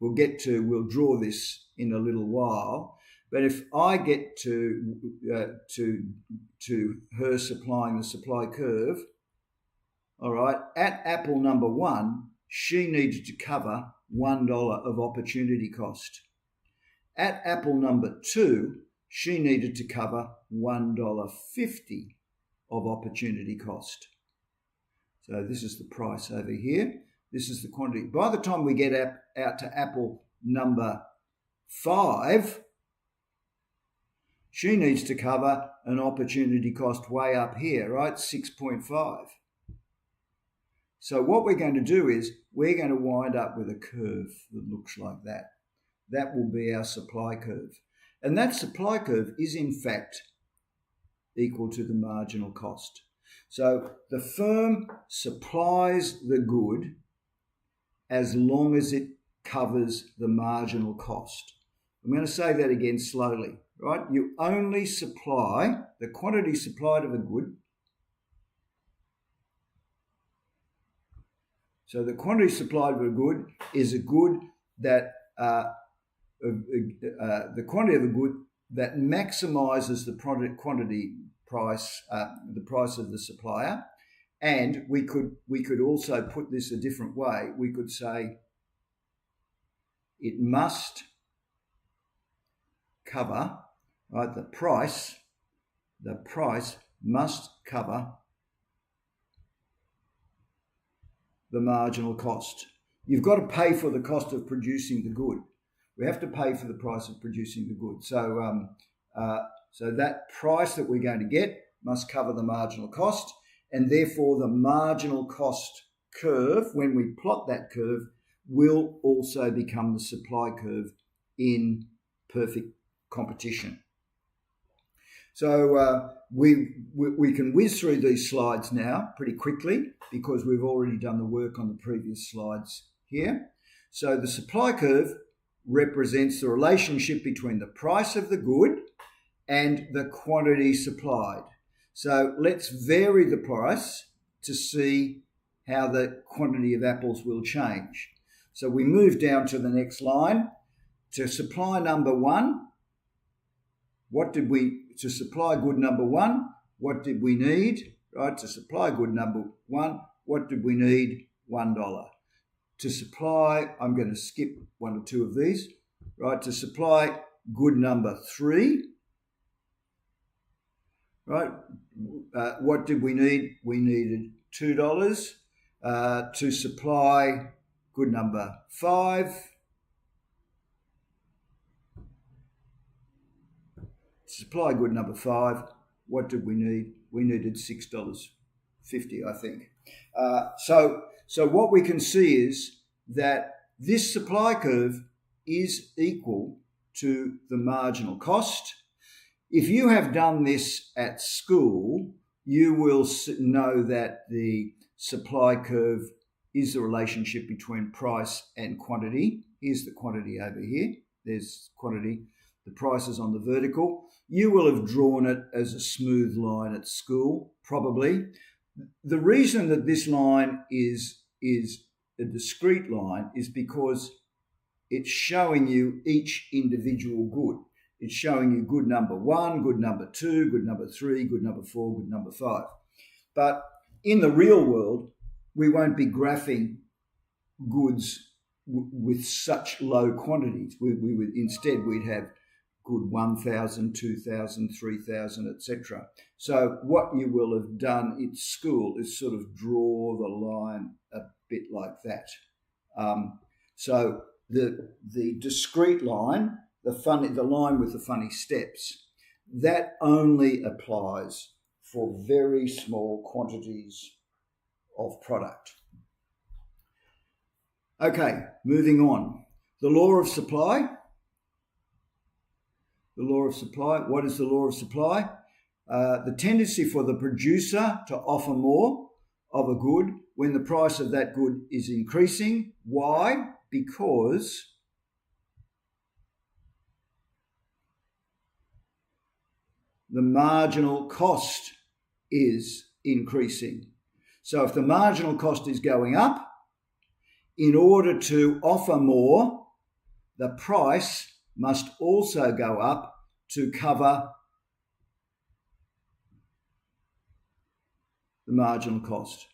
we'll draw this in a little while. But if I get to her supplying the supply curve, all right, at apple number 1, she needed to cover $1 of opportunity cost. At apple number 2, she needed to cover $1.50 of opportunity cost. So this is the price over here. This is the quantity. By the time we get out to apple number 5, she needs to cover an opportunity cost way up here, right? 6.5. So what we're going to do is we're going to wind up with a curve that looks like that. That will be our supply curve. And that supply curve is in fact equal to the marginal cost. So the firm supplies the good as long as it covers the marginal cost. I'm going to say that again slowly, right? You only supply the quantity supplied of a good. So the quantity supplied of a good is a good that the quantity of a good that maximizes the quantity price, the price of the supplier. And we could also put this a different way. We could say it must cover, right? The price must cover the marginal cost. You've got to pay for the cost of producing the good. We have to pay for the price of producing the good. So that price that we're going to get must cover the marginal cost, and therefore the marginal cost curve, when we plot that curve, will also become the supply curve in perfect competition. So we can whiz through these slides now pretty quickly because we've already done the work on the previous slides here. So the supply curve represents the relationship between the price of the good and the quantity supplied. So let's vary the price to see how the quantity of apples will change. So we move down to the next line. To supply number one, to supply good number one, what did we need? Right, to supply good number one, what did we need? $1. To supply, I'm going to skip one or two of these. Right, to supply good number three, right, what did we need? We needed $2. To supply good number 5, supply good number 5, what did we need? We needed $6.50, I think. So what we can see is that this supply curve is equal to the marginal cost. If you have done this at school, you will know that the supply curve is the relationship between price and quantity. Here's the quantity over here. There's quantity. The price is on the vertical. You will have drawn it as a smooth line at school, probably. The reason that this line is a discrete line is because it's showing you each individual good. It's showing you good number 1, good number 2, good number 3, good number 4, good number 5. But in the real world, we won't be graphing goods with such low quantities. We would instead we'd have good 1,000, 2,000, 3,000, etc. So what you will have done in school is sort of draw the line a bit like that. So the discrete line, the line with the funny steps, that only applies for very small quantities of product. Okay, moving on. The law of supply. The law of supply. What is the law of supply? The tendency for the producer to offer more of a good when the price of that good is increasing. Why? Because the marginal cost is increasing. So if the marginal cost is going up, in order to offer more, the price must also go up to cover the marginal cost.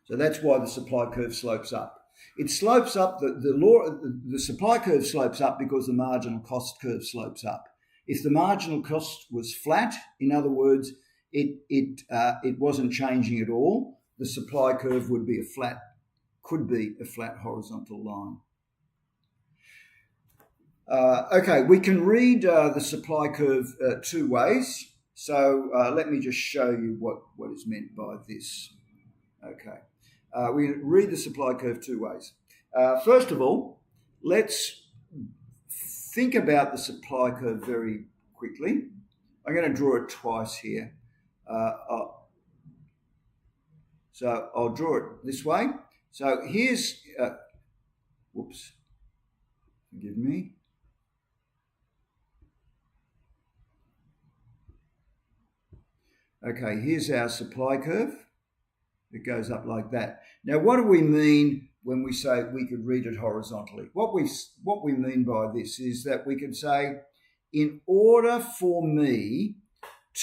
So that's why the supply curve slopes up. It slopes up, the supply curve slopes up because the marginal cost curve slopes up. If the marginal cost was flat, in other words, it wasn't changing at all, the supply curve could be a flat horizontal line. Okay, we can read the supply curve two ways. So let me just show you what is meant by this. Okay, we read the supply curve two ways. First of all, let's think about the supply curve very quickly. I'm going to draw it twice here. So I'll draw it this way. So here's, whoops, forgive me. Okay, here's our supply curve. It goes up like that. Now, what do we mean when we say we could read it horizontally? What we mean by this is that we can say, in order for me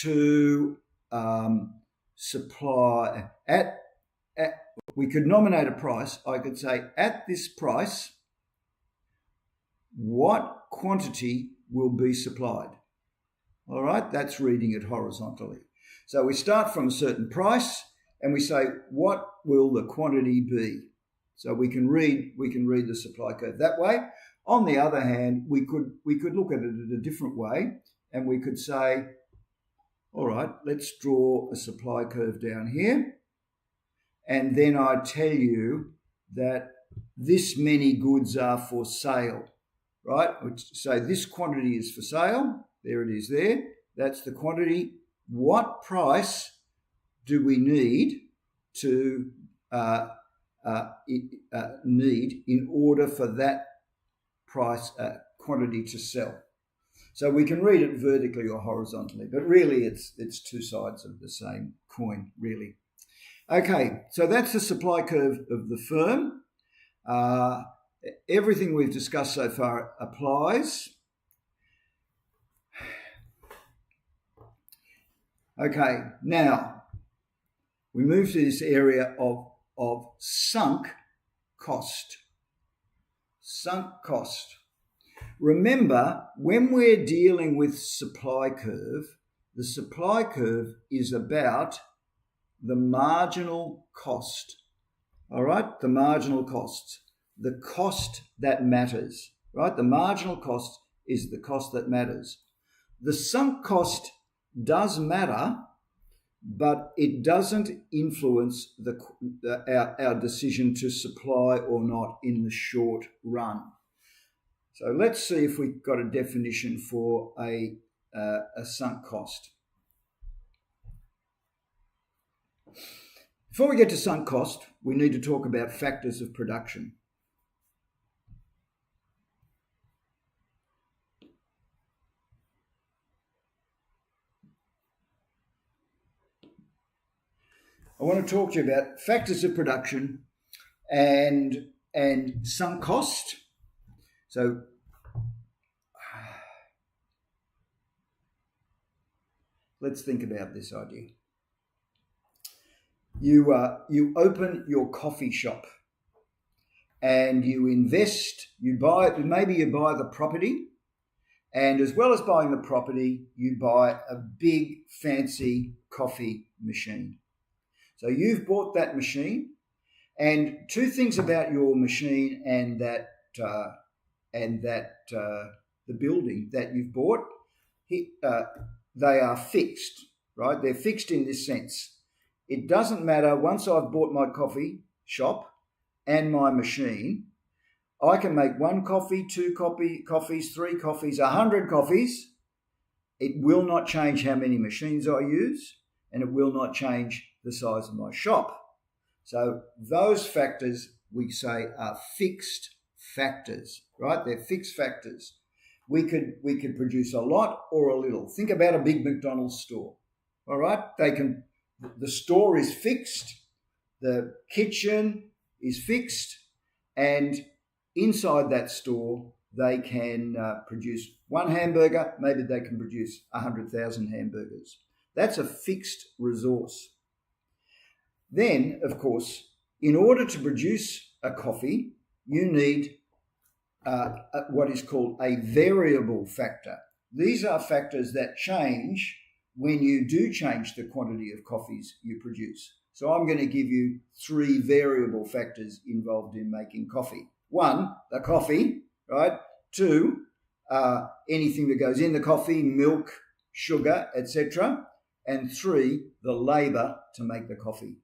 to supply we could nominate a price. I could say, at this price, what quantity will be supplied? All right, that's reading it horizontally. So we start from a certain price and we say, what will the quantity be? So we can read the supply curve that way. On the other hand, we could look at it in a different way, and we could say, all right, let's draw a supply curve down here. And then I tell you that this many goods are for sale, right? So this quantity is for sale. There it is there. That's the quantity. What price do we need to need in order for that price quantity to sell? So we can read it vertically or horizontally, but really it's two sides of the same coin, really. Okay, so that's the supply curve of the firm. Everything we've discussed so far applies. Okay, now we move to this area of sunk cost. Sunk cost. Remember, when we're dealing with supply curve, the supply curve is about the marginal cost. All right, the marginal cost. The cost that matters, right? The marginal cost is the cost that matters. The sunk cost does matter, but it doesn't influence our decision to supply or not in the short run. So let's see if we've got a definition for a sunk cost. Before we get to sunk cost, we need to talk about factors of production. I want to talk to you about factors of production and sunk cost. So let's think about this idea. You open your coffee shop and you invest, maybe you buy the property, and as well as buying the property, you buy a big fancy coffee machine. So you've bought that machine, and two things about your machine and the building that you've bought, they are fixed, right? They're fixed in this sense. It doesn't matter, once I've bought my coffee shop and my machine, I can make one coffee, two coffees, three coffees, 100 coffees. It will not change how many machines I use, and it will not change the size of my shop. So those factors we say are fixed factors, right? They're fixed factors. We could produce a lot or a little. Think about a big McDonald's store, all right? The store is fixed, the kitchen is fixed, and inside that store they can produce one hamburger, maybe they can produce 100,000 hamburgers. That's a fixed resource. Then, of course, in order to produce a coffee, you need what is called a variable factor. These are factors that change when you do change the quantity of coffees you produce. So I'm going to give you three variable factors involved in making coffee. One, the coffee, right? Two, anything that goes in the coffee, milk, sugar, etc. And three, the labor to make the coffee,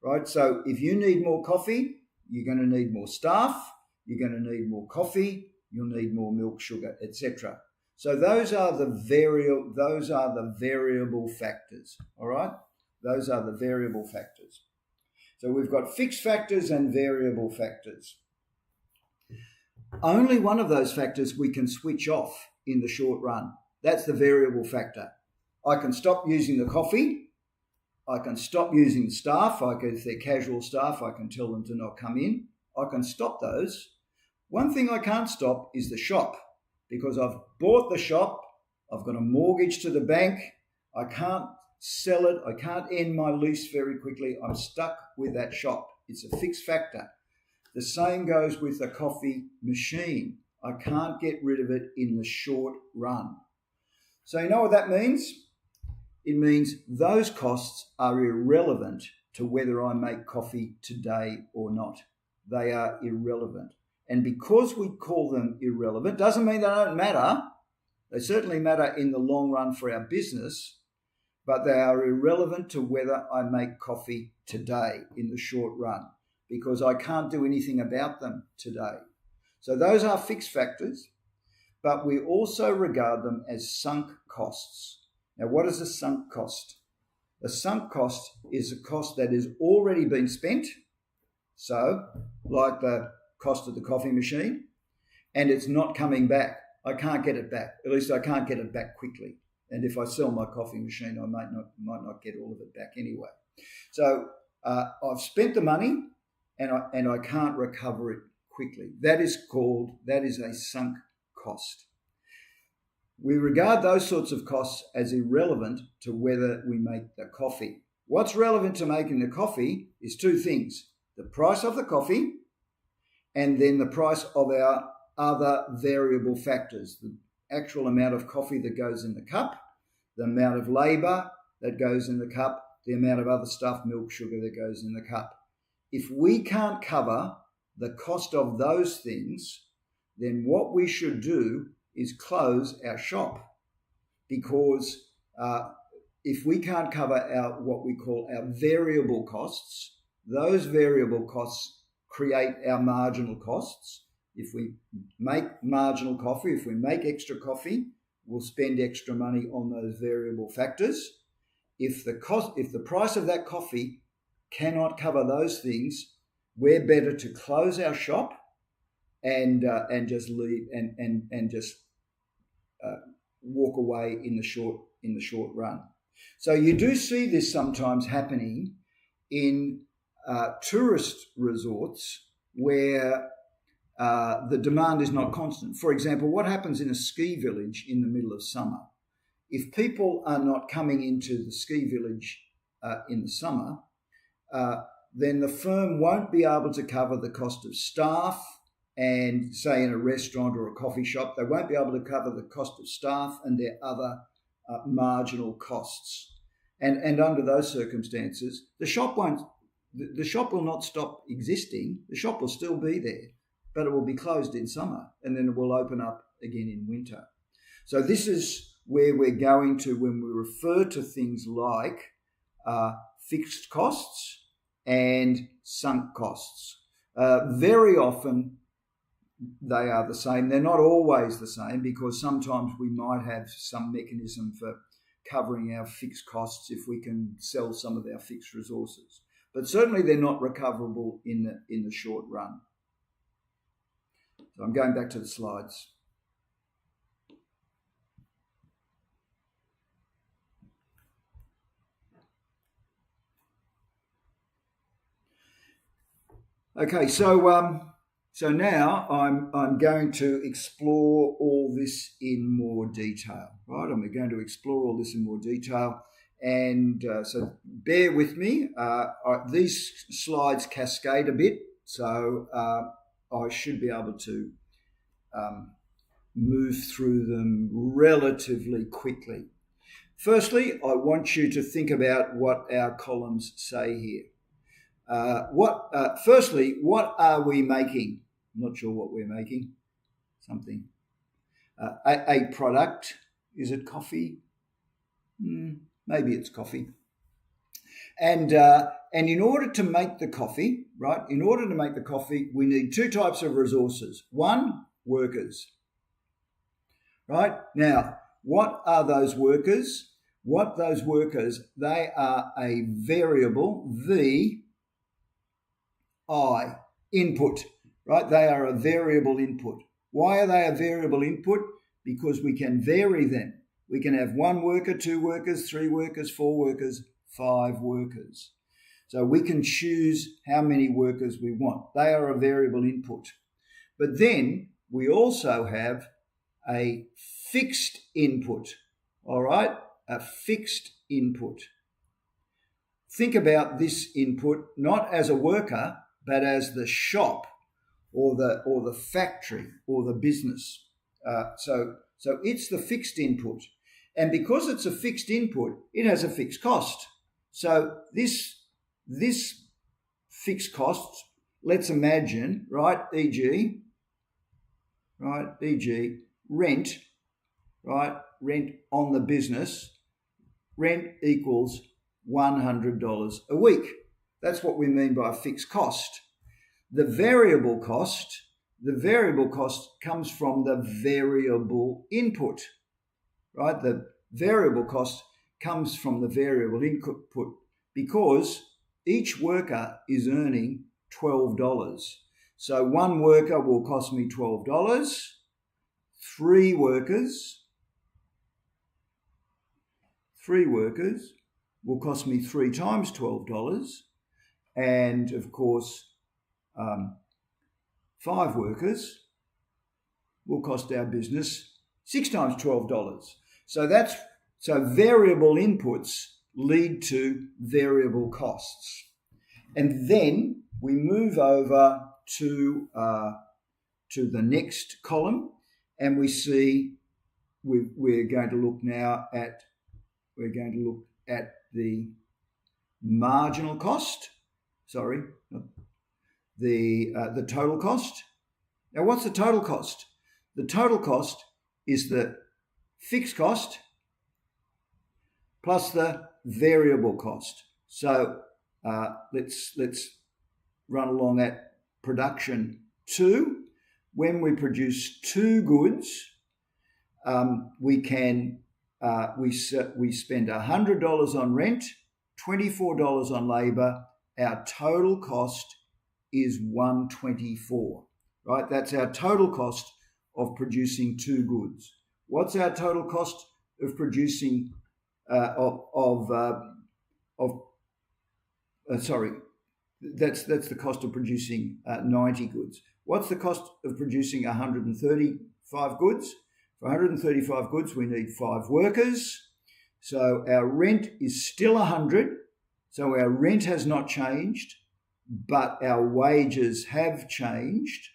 right? So if you need more coffee, you're going to need more staff, you're going to need more coffee, you'll need more milk, sugar, etc. So those are the variable factors, all right? Those are the variable factors. So we've got fixed factors and variable factors. Only one of those factors we can switch off in the short run. That's the variable factor. I can stop using the coffee. I can stop using the staff. If they're casual staff, I can tell them to not come in. I can stop those. One thing I can't stop is the shop, because I've bought the shop, I've got a mortgage to the bank, I can't sell it, I can't end my lease very quickly, I'm stuck with that shop. It's a fixed factor. The same goes with the coffee machine. I can't get rid of it in the short run. So you know what that means? It means those costs are irrelevant to whether I make coffee today or not. They are irrelevant. And because we call them irrelevant, doesn't mean they don't matter. They certainly matter in the long run for our business, but they are irrelevant to whether I make coffee today in the short run, because I can't do anything about them today. So those are fixed factors, but we also regard them as sunk costs. Now, what is a sunk cost? A sunk cost is a cost that has already been spent, so like the cost of the coffee machine, and it's not coming back. I can't get it back. At least I can't get it back quickly. And if I sell my coffee machine, I might not get all of it back anyway. So I've spent the money, and I can't recover it quickly. That is a sunk cost. We regard those sorts of costs as irrelevant to whether we make the coffee. What's relevant to making the coffee is two things: the price of the coffee, and then the price of our other variable factors, the actual amount of coffee that goes in the cup, the amount of labour that goes in the cup, the amount of other stuff, milk, sugar, that goes in the cup. If we can't cover the cost of those things, then what we should do is close our shop, because if we can't cover what we call our variable costs, those variable costs create our marginal costs. If we make marginal coffee, if we make extra coffee, we'll spend extra money on those variable factors. If the price of that coffee cannot cover those things, we're better to close our shop and just leave and just walk away in the short run. So you do see this sometimes happening in tourist resorts where the demand is not constant. For example, what happens in a ski village in the middle of summer? If people are not coming into the ski village in the summer, then the firm won't be able to cover the cost of staff, and say in a restaurant or a coffee shop, they won't be able to cover the cost of staff and their other marginal costs. And under those circumstances, the shop will not stop existing. The shop will still be there, but it will be closed in summer, and then it will open up again in winter. So this is where we're going to when we refer to things like fixed costs and sunk costs. Very often they are the same. They're not always the same, because sometimes we might have some mechanism for covering our fixed costs if we can sell some of our fixed resources. But certainly they're not recoverable in the short run. So I'm going back to the slides. Okay, so now I'm going to explore all this in more detail, right? I'm going to explore all this in more detail, and so bear with me. These slides cascade a bit, so I should be able to move through them relatively quickly. Firstly, I want you to think about what our columns say here. Firstly, what are we making? I'm not sure what we're making. Something. A product. Is it coffee? Maybe it's coffee. And in order to make the coffee, right? In order to make the coffee, we need two types of resources. One, workers. Right? Now, what are those workers? They are a variable, V, I, input, right? They are a variable input. Why are they a variable input? Because we can vary them. We can have 1 worker, 2 workers, 3 workers, 4 workers, 5 workers. So we can choose how many workers we want. They are a variable input. But then we also have a fixed input, all right? A fixed input. Think about this input not as a worker, but as the shop or the factory or the business. So it's the fixed input. And because it's a fixed input, it has a fixed cost. So this fixed cost, let's imagine, right, e.g., rent, right, rent on the business, rent equals $100 a week. That's what we mean by a fixed cost. The variable cost comes from the variable input, right? The variable cost comes from the variable input because each worker is earning $12. So one worker will cost me $12. Three workers will cost me 3 times $12. And of course, 5 workers will cost our business 6 times $12. So variable inputs lead to variable costs. And then we move over to the next column, and we see we're going to look at the marginal cost. Sorry, the total cost. Now, what's the total cost? The total cost is the fixed cost plus the variable cost. So let's run along at production 2. When we produce 2 goods, we spend $100 on rent, $24 on labour. Our total cost is $124. Right? That's our total cost of producing 2 goods. What's our total cost of producing that's the cost of producing 90 goods. What's the cost of producing 135 goods? For 135 goods, we need 5 workers. So our rent is still 100. So our rent has not changed, but our wages have changed.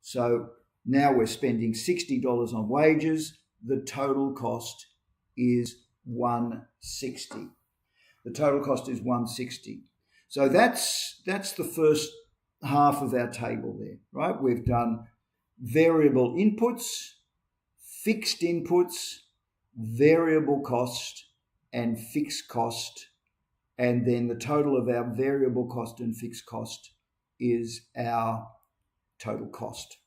So now we're spending $60 on wages. The total cost is $160. The total cost is $160. So that's the first half of our table there, right? We've done variable inputs, fixed inputs, variable cost, and fixed cost. And then the total of our variable cost and fixed cost is our total cost.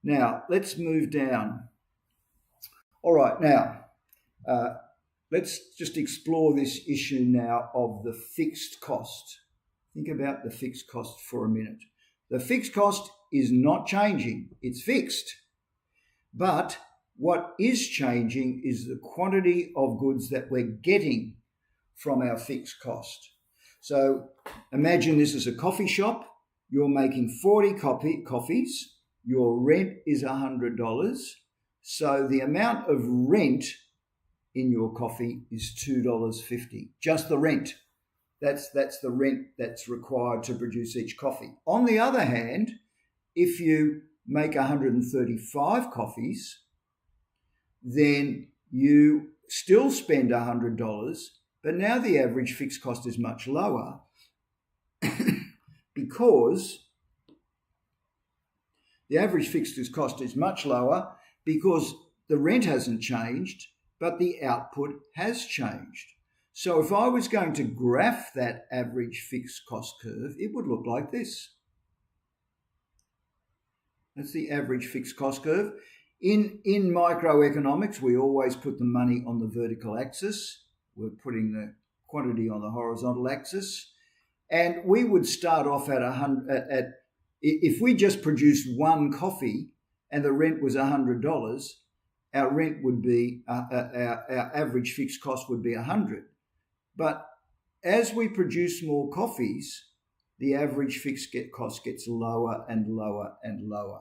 Now, let's move down. All right, now, let's just explore this issue now of the fixed cost. Think about the fixed cost for a minute. The fixed cost is not changing. It's fixed. But what is changing is the quantity of goods that we're getting from our fixed cost. So imagine this is a coffee shop. You're making 40 coffees. Your rent is $100. So the amount of rent in your coffee is $2.50. Just the rent. That's the rent that's required to produce each coffee. On the other hand, if you make 135 coffees, then you still spend $100, but now the average fixed cost is much lower because the average fixed cost is much lower because the rent hasn't changed, but the output has changed. So if I was going to graph that average fixed cost curve, it would look like this. That's the average fixed cost curve. In microeconomics, we always put the money on the vertical axis. We're putting the quantity on the horizontal axis. And we would start off at if we just produced 1 coffee and the rent was $100, our rent would be, our average fixed cost would be $100. But as we produce more coffees, the average fixed cost gets lower and lower and lower.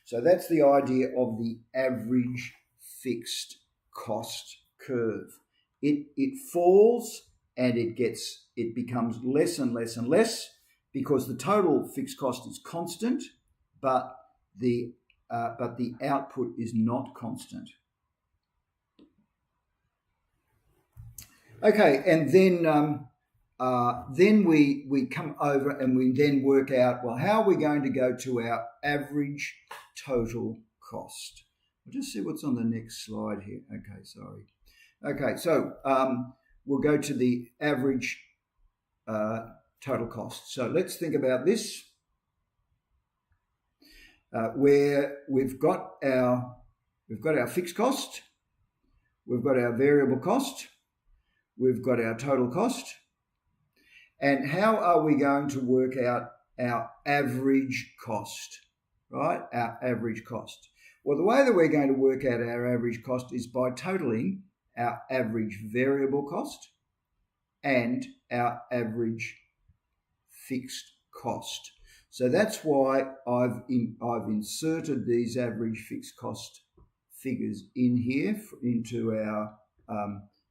So that's the idea of the average fixed cost curve. It falls and it becomes less and less and less because the total fixed cost is constant, but the output is not constant. Okay, and then we come over and we then work out, well, how are we going to go to our average total cost? I'll just see what's on the next slide here. Okay, sorry. Okay, so we'll go to the average total cost. So let's think about this, where we've got our fixed cost, we've got our variable cost, we've got our total cost. And how are we going to work out our average cost, right? Our average cost. Well, the way that we're going to work out our average cost is by totaling our average variable cost and our average fixed cost. So that's why I've inserted these average fixed cost figures in here into our,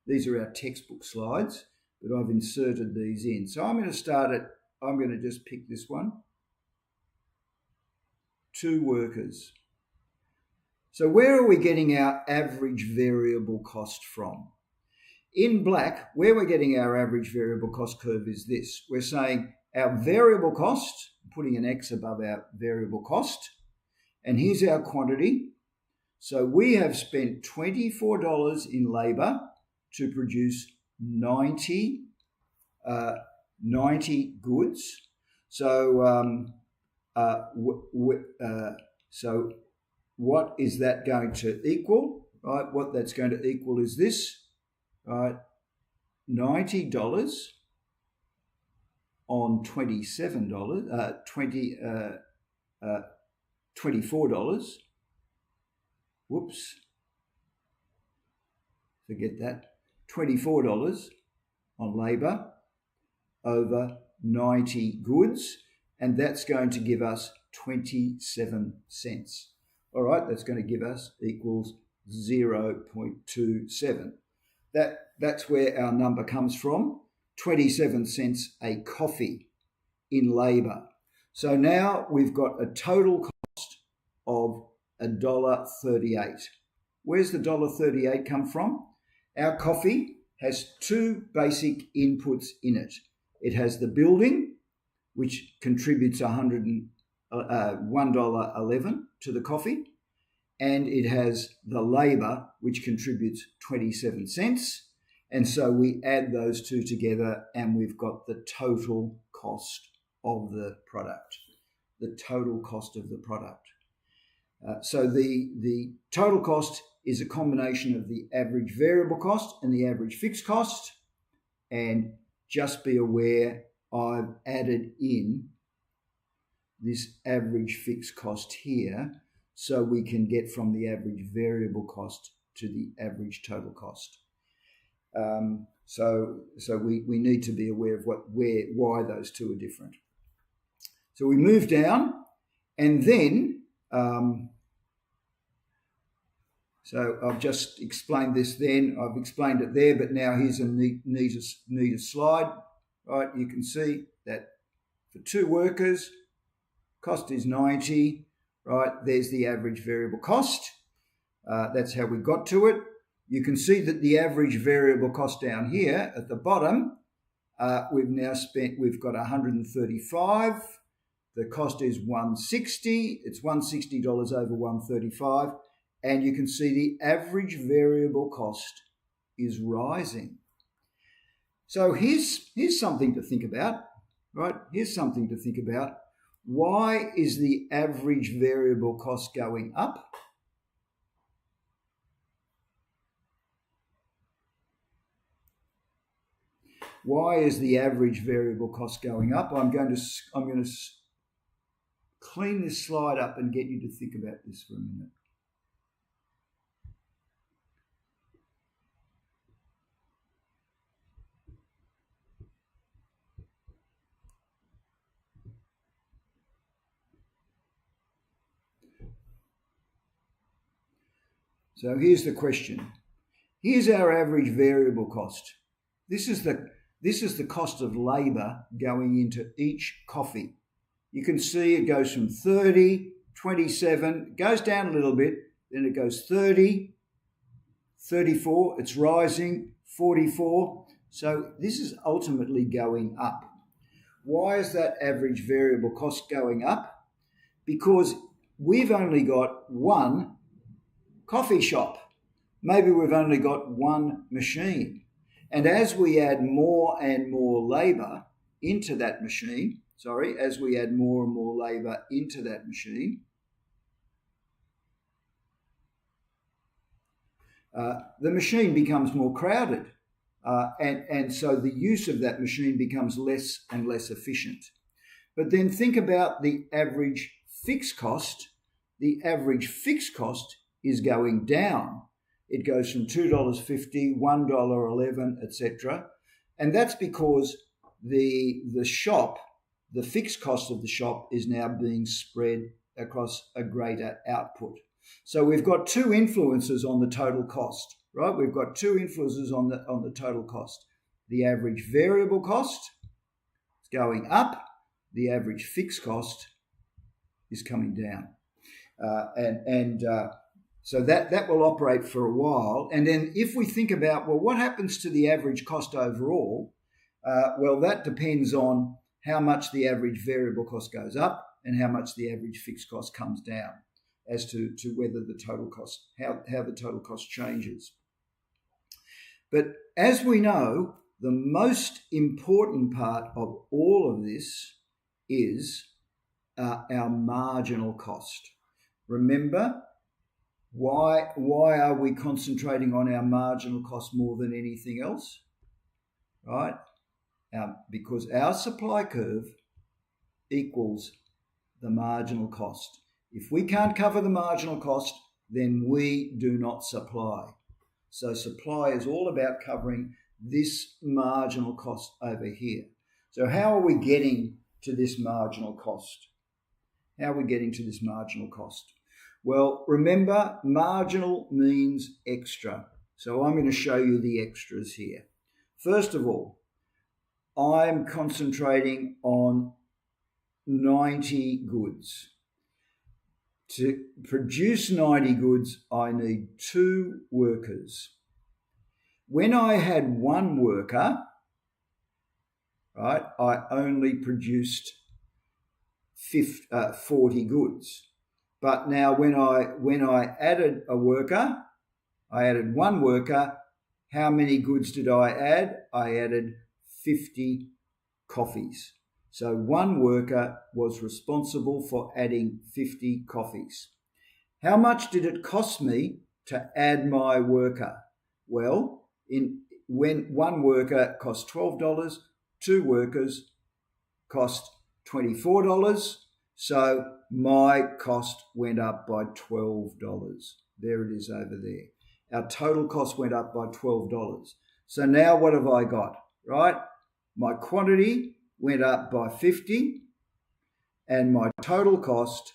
these are our textbook slides, but I've inserted these in. So I'm going to just pick this one. 2 workers. So where are we getting our average variable cost from? In black, where we're getting our average variable cost curve is this. We're saying our variable cost, putting an X above our variable cost, and here's our quantity. So we have spent $24 in labour to produce 90 goods. So so what is that going to equal? Right, what that's going to equal is this. Right, $90 on $24. Whoops. Forget that. $24 on labour over 90 goods, and that's going to give us 27 cents. All right, that's going to give us equals 0.27. That's where our number comes from, 27 cents a coffee in labour. So now we've got a total cost of $1.38. Where's the $1.38 come from? Our coffee has 2 basic inputs in it. It has the building, which contributes $1.11 to the coffee, and it has the labour, which contributes 27 cents. And so we add those 2 together and we've got the total cost of the product. The total cost of the product. So the total cost is a combination of the average variable cost and the average fixed cost. And just be aware, I've added in this average fixed cost here so we can get from the average variable cost to the average total cost. So we need to be aware of why those 2 are different. So we move down, and then so I've just explained this. Then I've explained it there, but now here's a neater slide. Right, you can see that for 2 workers, cost is 90. Right, there's the average variable cost. That's how we got to it. You can see that the average variable cost down here at the bottom, we've got 135. The cost is 160. It's $160 over 135. And you can see the average variable cost is rising. So here's something to think about, right? Here's something to think about. Why is the average variable cost going up? Why is the average variable cost going up? I'm going to clean this slide up and get you to think about this for a minute. So here's the question. Here's our average variable cost. This is the cost of labour going into each coffee. You can see it goes from 30, 27, goes down a little bit, then it goes 30, 34, it's rising, 44. So this is ultimately going up. Why is that average variable cost going up? Because we've only got 1 coffee shop. Maybe we've only got 1 machine. And as we add more and more labour into that machine, the machine becomes more crowded, And so the use of that machine becomes less and less efficient. But then think about the average fixed cost. The average fixed cost is going down. It goes from $2.50, $1.11, etc. And that's because the shop, the fixed cost of the shop is now being spread across a greater output. So we've got two influences on the total cost, right? We've got two influences on the total cost. The average variable cost is going up. The average fixed cost is coming down. So that will operate for a while. And then if we think about, well, what happens to the average cost overall? Well, that depends on how much the average variable cost goes up and how much the average fixed cost comes down as to whether the total cost, how the total cost changes. But as we know, the most important part of all of this is our marginal cost. Remember, why are we concentrating on our marginal cost more than anything else? Right? Because our supply curve equals the marginal cost. If we can't cover the marginal cost, then we do not supply. So supply is all about covering this marginal cost over here. So how are we getting to this marginal cost? How are we getting to this marginal cost? Well, remember, marginal means extra. So I'm going to show you the extras here. First of all, I'm concentrating on 90 goods. To produce 90 goods, I need 2 workers. When I had 1 worker, right, I only produced 40 goods. But now when I added a worker, I added 1 worker, how many goods did I add? I added 50 coffees. So 1 worker was responsible for adding 50 coffees. How much did it cost me to add my worker? Well, when 1 worker cost $12, 2 workers cost $24. So my cost went up by $12. There it is over there. Our total cost went up by $12. So now what have I got, right? My quantity went up by 50 and my total cost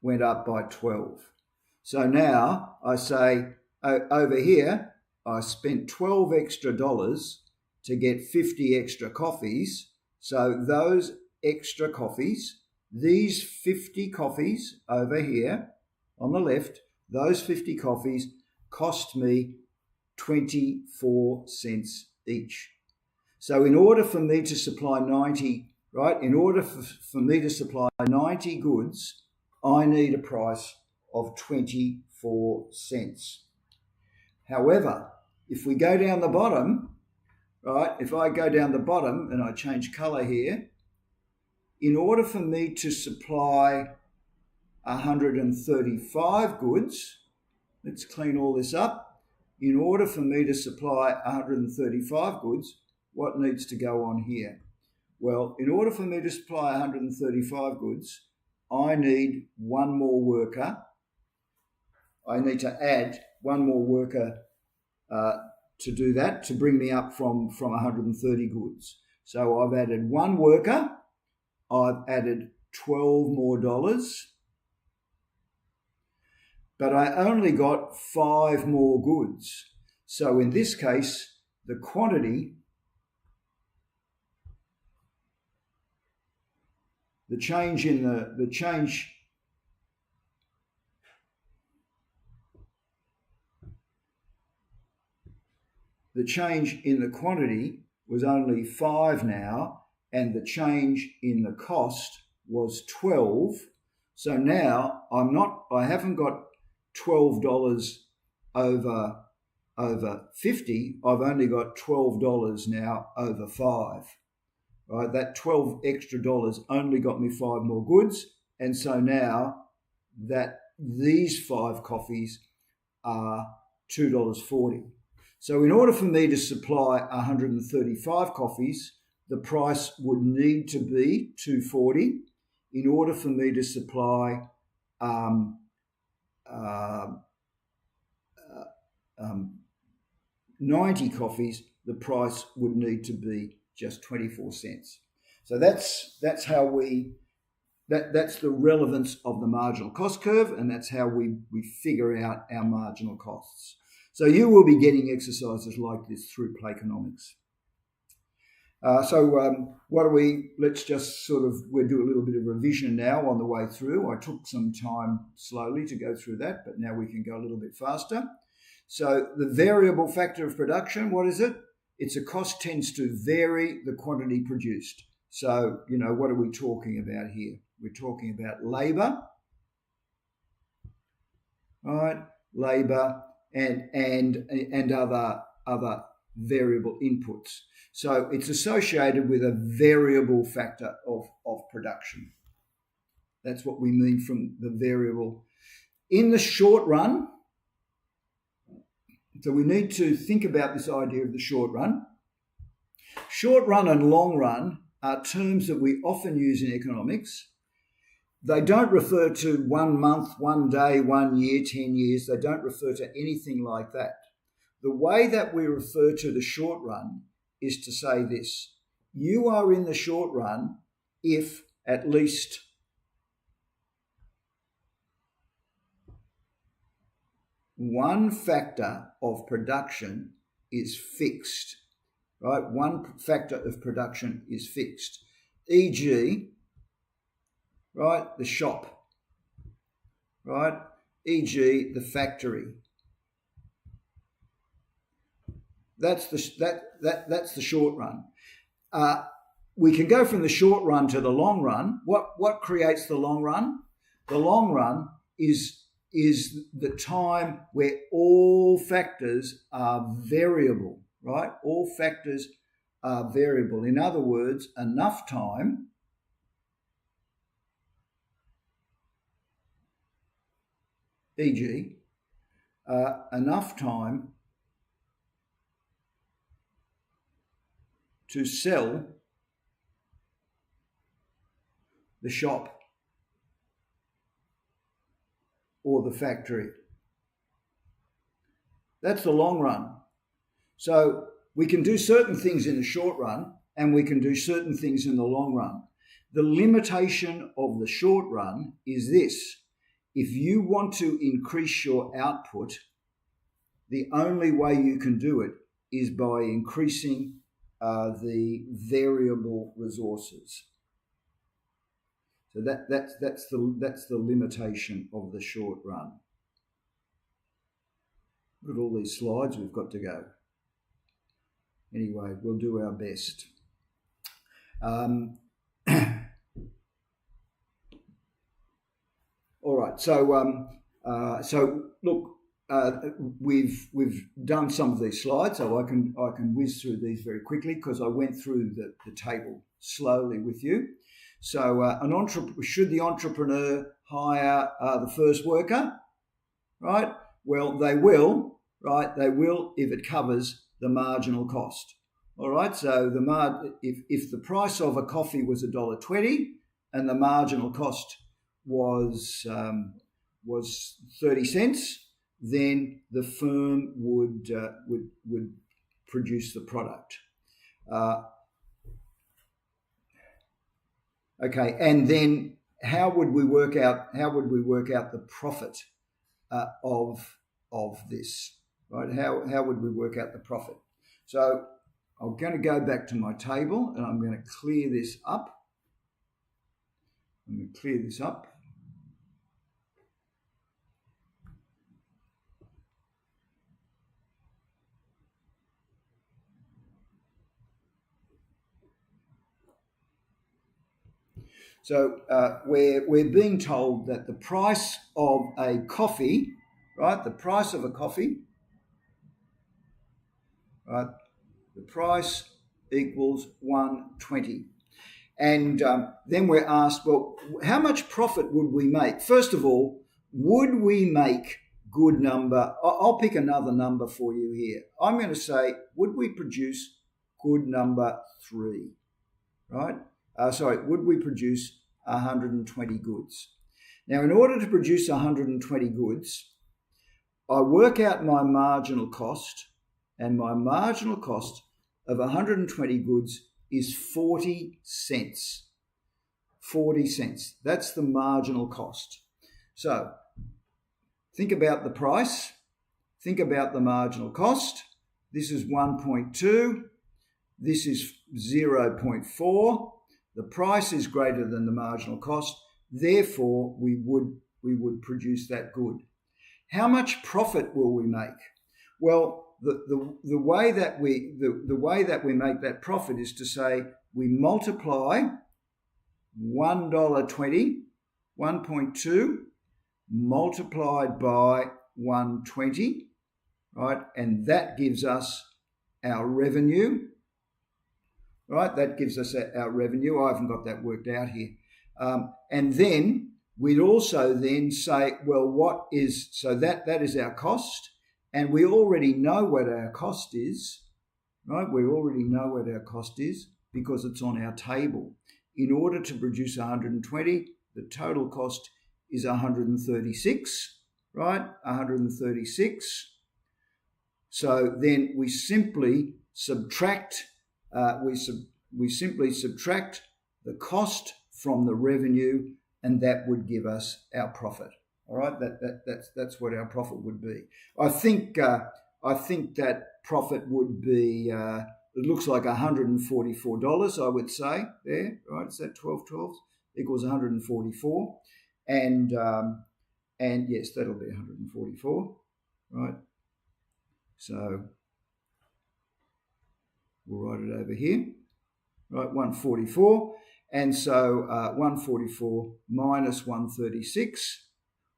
went up by 12. So now I say over here, I spent $12 extra to get 50 extra coffees. So those extra coffees, these 50 coffees over here on the left, those 50 coffees cost me 24 cents each. So in order for me to supply 90, right, in order for me to supply 90 goods, I need a price of 24 cents. However, if we go down the bottom, right, if I go down the bottom and I change color here, in order for me to supply 135 goods, let's clean all this up. In order for me to supply 135 goods, what needs to go on here? Well, in order for me to supply 135 goods, I need 1 more worker. I need to add 1 more worker to do that, to bring me up from 130 goods. So I've added 1 worker. I've added $12 more, but I only got 5 more goods. So in this case, the quantity, the change in the change in the quantity was only 5 now, and the change in the cost was 12. So now I haven't got $12 over 50. I've only got $12 now over 5. Right? That 12 extra dollars only got me 5 more goods, and so now that these 5 coffees are $2.40. So in order for me to supply 135 coffees, the price would need to be $2.40. In order for me to supply 90 coffees, the price would need to be just 24 cents. So that's how that's the relevance of the marginal cost curve, and that's how we figure out our marginal costs. So you will be getting exercises like this through Placonomics. Let's just we'll do a little bit of revision now on the way through. I took some time slowly to go through that, but now we can go a little bit faster. So the variable factor of production, what is it? It's a cost tends to vary the quantity produced. So, what are we talking about here? We're talking about labour, right? Labour and other variable inputs. So it's associated with a variable factor of production. That's what we mean from the variable. In the short run, so we need to think about this idea of the short run. Short run and long run are terms that we often use in economics. They don't refer to 1 month, 1 day, 1 year, 10 years. They don't refer to anything like that. The way that we refer to the short run is to say this: you are in the short run if at least one factor of production is fixed, right? One factor of production is fixed, e.g., right, the shop, right, e.g., the factory. That's the short run. We can go from the short run to the long run. What creates the long run? The long run is the time where all factors are variable, right? All factors are variable. In other words, enough time e.g., enough time to sell the shop or the factory. That's the long run. So we can do certain things in the short run and we can do certain things in the long run. The limitation of the short run is this: if you want to increase your output, the only way you can do it is by increasing the variable resources. So that's the limitation of the short run. Look at all these slides we've got to go. Anyway, we'll do our best. All right. So look, we've done some of these slides, so I can whiz through these very quickly because I went through the table slowly with you. So should the entrepreneur hire the first worker? Right? Well, they will. Right? They will if it covers the marginal cost. All right. So if the price of a coffee was $1.20 and the marginal cost was 30 cents, then the firm would produce the product. Okay, and then how would we work out the profit of this? Right? How would we work out the profit? So I'm going to go back to my table and I'm going to clear this up. So we're being told that the price of a coffee, right? The price of a coffee, right? The price equals $1.20. And then we're asked, well, how much profit would we make? First of all, would we make good number. I'll pick another number for you here. I'm going to say, would we produce good number 3, right? Would we produce 120 goods? Now, in order to produce 120 goods, I work out my marginal cost, and my marginal cost of 120 goods is 40 cents. 40 cents. That's the marginal cost. So think about the price. Think about the marginal cost. This is 1.2. This is 0.4. The price is greater than the marginal cost. Therefore, we would produce that good. How much profit will we make? Well, the way that we make that profit is to say we multiply $1.20, 1.2 multiplied by 120, right? And that gives us our revenue, right? That gives us our revenue. I haven't got that worked out here. And then we'd also then say, well, so that is our cost, and we already know what our cost is, right? We already know what our cost is because it's on our table. In order to produce 120, the total cost is 136, right? 136. So then we simply subtract. We simply subtract the cost from the revenue, and that would give us our profit. All right, that's what our profit would be. I think that profit would be. It looks like $144. I would say there. Right, is that 12 equals 144, and yes, that'll be 144. Right. So we'll write it over here. Right, 144. And so 144 minus 136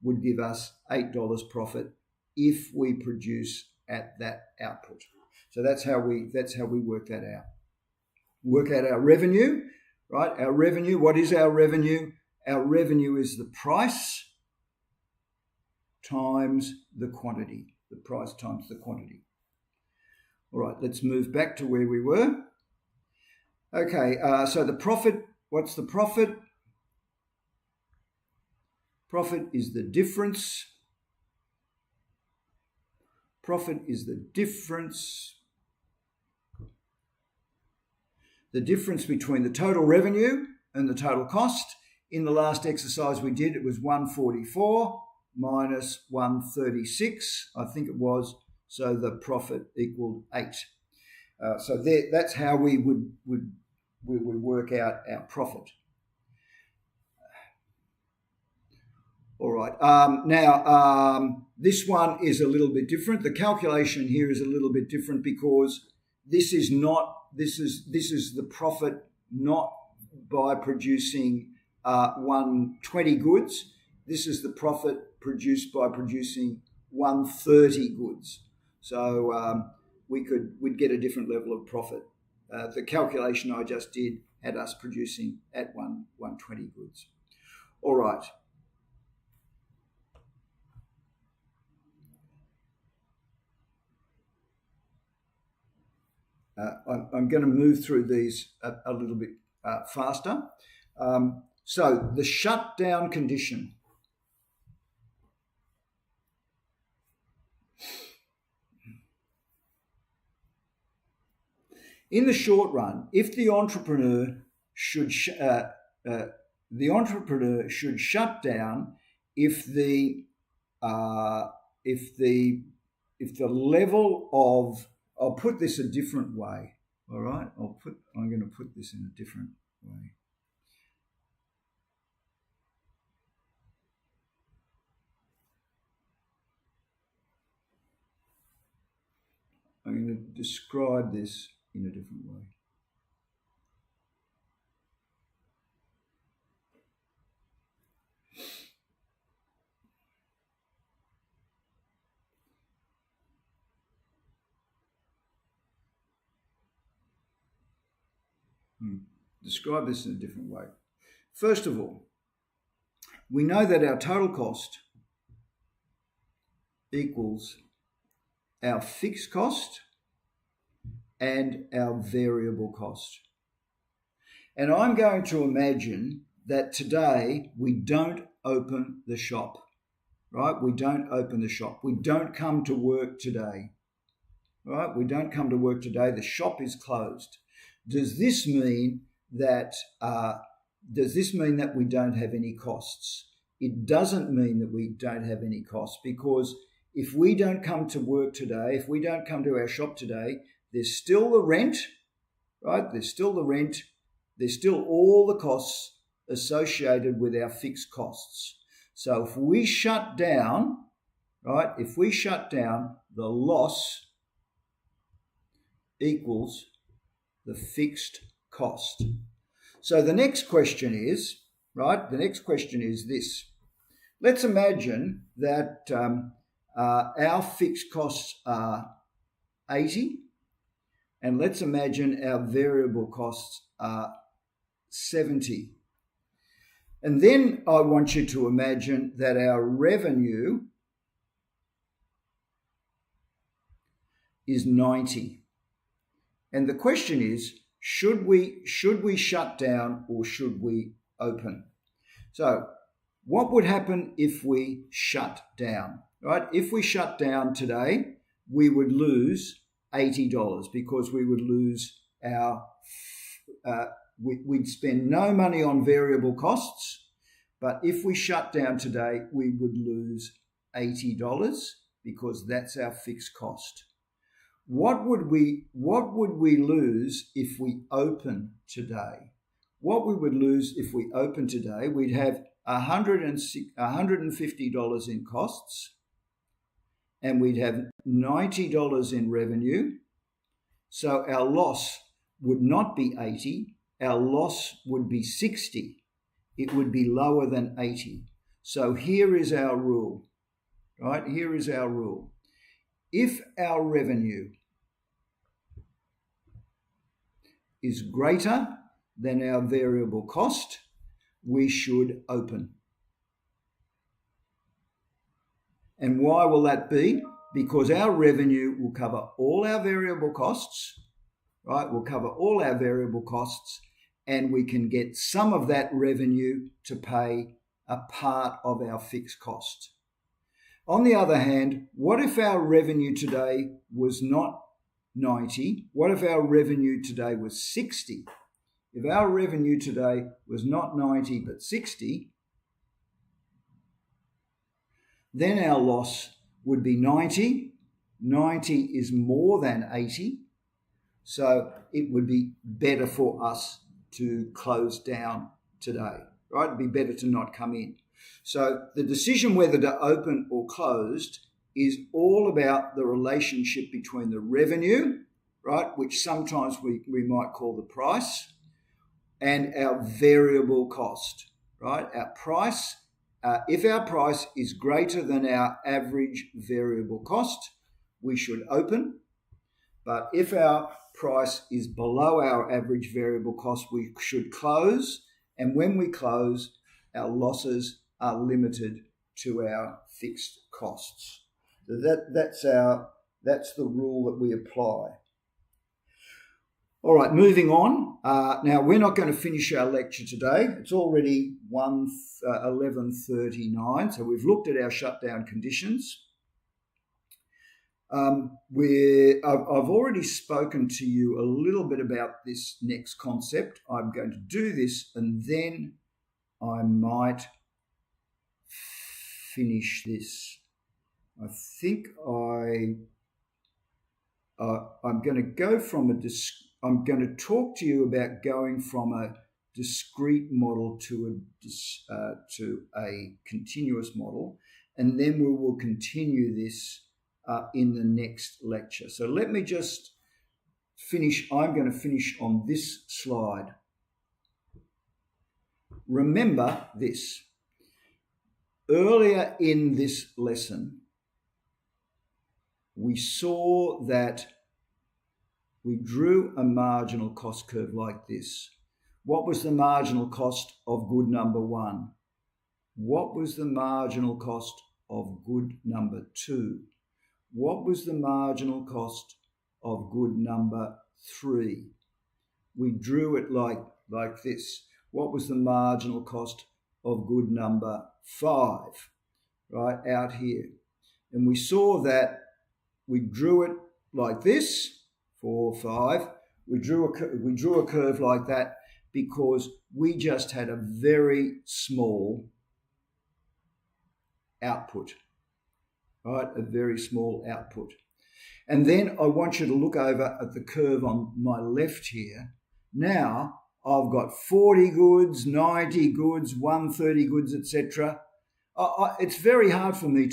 would give us $8 profit if we produce at that output. So that's how we work that out. Work out our revenue, right? Our revenue, what is our revenue? Our revenue is the price times the quantity. The price times the quantity. All right, let's move back to where we were. Okay, so the profit, what's the profit? Profit is the difference. Profit is the difference. The difference between the total revenue and the total cost. In the last exercise we did, it was 144 minus 136, I think it was. So the profit equaled 8. So that's how we would work out our profit. All right. Now this one is a little bit different. The calculation here is a little bit different because this is the profit not by producing 120 goods. This is the profit produced by producing 130 goods. So we'd get a different level of profit. The calculation I just did had us producing at 120 goods. All right. I'm going to move through these a little bit faster. So the shutdown condition. In the short run, if the entrepreneur should shut down if the level of, I'll put this a different way. All right, I'm going to put this in a different way. I'm going to describe this in a different way. Describe this in a different way. First of all, we know that our total cost equals our fixed cost and our variable cost. And I'm going to imagine that today we don't open the shop, right? We don't open the shop. We don't come to work today, right? We don't come to work today. The shop is closed. Does this mean that we don't have any costs? It doesn't mean that we don't have any costs, because if we don't come to work today, if we don't come to our shop today, there's still the rent, right? There's still the rent. There's still all the costs associated with our fixed costs. So if we shut down, right? If we shut down, the loss equals the fixed cost. So the next question is, right? The next question is this. Let's imagine that our fixed costs are 80, and let's imagine our variable costs are 70. And then I want you to imagine that our revenue is 90. And the question is, should we shut down or should we open? So what would happen if we shut down, right? If we shut down today, we would lose $80 because we would lose our, we'd spend no money on variable costs. But if we shut down today, we would lose $80 because that's our fixed cost. What would we lose if we open today? What we would lose if we open today, we'd have $150 in costs, and we'd have $90 in revenue. So our loss would not be 80, our loss would be 60. It would be lower than 80. So here is our rule, right? Here is our rule. If our revenue is greater than our variable cost, we should open. And why will that be? Because our revenue will cover all our variable costs, right? We'll cover all our variable costs, and we can get some of that revenue to pay a part of our fixed cost. On the other hand, what if our revenue today was not 90? What if our revenue today was 60? If our revenue today was not 90 but 60, then our loss would be 90. 90 is more than 80, so it would be better for us to close down today, right? It'd be better to not come in. So the decision whether to open or closed is all about the relationship between the revenue, right, which sometimes we might call the price, and our variable cost, right? Our price, if our price is greater than our average variable cost, we should open. But if our price is below our average variable cost, we should close. And when we close, our losses are limited to our fixed costs. So that's the rule that we apply. All right, moving on. Now, we're not going to finish our lecture today. It's already 11:39, so we've looked at our shutdown conditions. I've already spoken to you a little bit about this next concept. I'm going to do this, and then I might finish this. I think I'm going to go from I'm going to talk to you about going from a discrete model to a continuous model, and then we will continue this in the next lecture. So let me just finish. I'm going to finish on this slide. Remember this. Earlier in this lesson, we saw that we drew a marginal cost curve like this. What was the marginal cost of good number one? What was the marginal cost of good number 2? What was the marginal cost of good number 3? We drew it like this. What was the marginal cost of good number 5? Right, out here. And we saw that we drew it like this, 4, 5. We drew a curve like that because we just had a very small output, right? A very small output. And then I want you to look over at the curve on my left here. Now I've got 40 goods, 90 goods, 130 goods, etc. It's very hard for me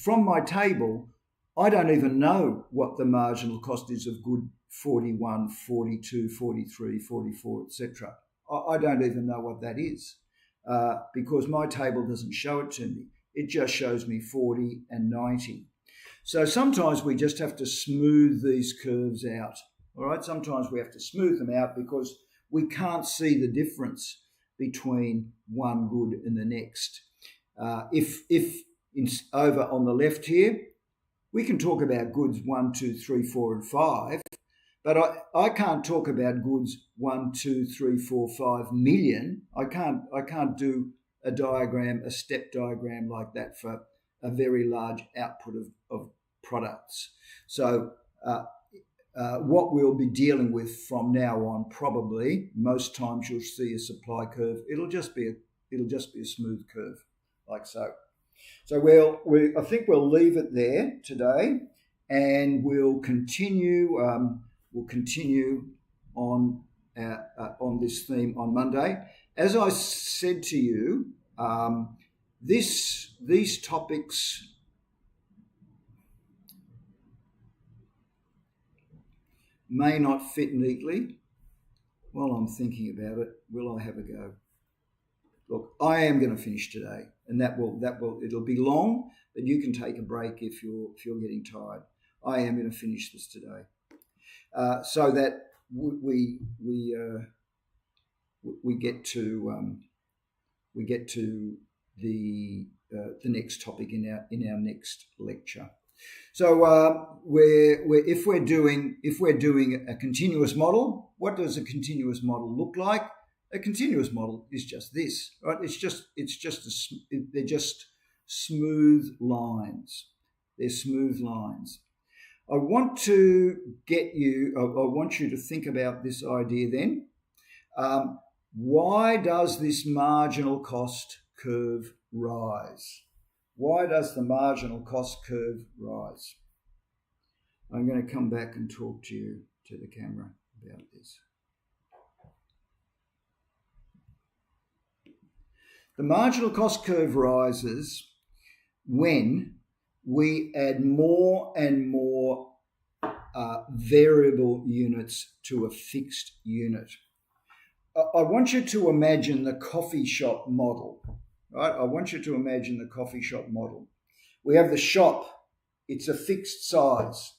from my table, I don't even know what the marginal cost is of good 41, 42, 43, 44, etc. I don't even know what that is because my table doesn't show it to me. It just shows me 40 and 90. So sometimes we just have to smooth these curves out. All right, sometimes we have to smooth them out because we can't see the difference between one good and the next. Over on the left here, we can talk about goods 1, 2, 3, 4, and 5, but I can't talk about goods 1, 2, 3, 4, 5 million. I can't do a diagram, a step diagram like that for a very large output of products. So what we'll be dealing with from now on, probably most times you'll see a supply curve. It'll just be a smooth curve, like so. So I think we'll leave it there today, and we'll continue. We'll continue on this theme on Monday. As I said to you, these topics may not fit neatly. While I'm thinking about it, will I have a go? Look, I am going to finish today, and it'll be long, but you can take a break if you're getting tired. I am going to finish this today, so that we get to the next topic in our next lecture. So if we're doing a continuous model, what does a continuous model look like? A continuous model is just this, right? They're just smooth lines. They're smooth lines. I want you to think about this idea then. Why does this marginal cost curve rise? Why does the marginal cost curve rise? I'm going to come back and talk to the camera about this. The marginal cost curve rises when we add more and more variable units to a fixed unit. I want you to imagine the coffee shop model, right? I want you to imagine the coffee shop model. We have the shop. It's a fixed size.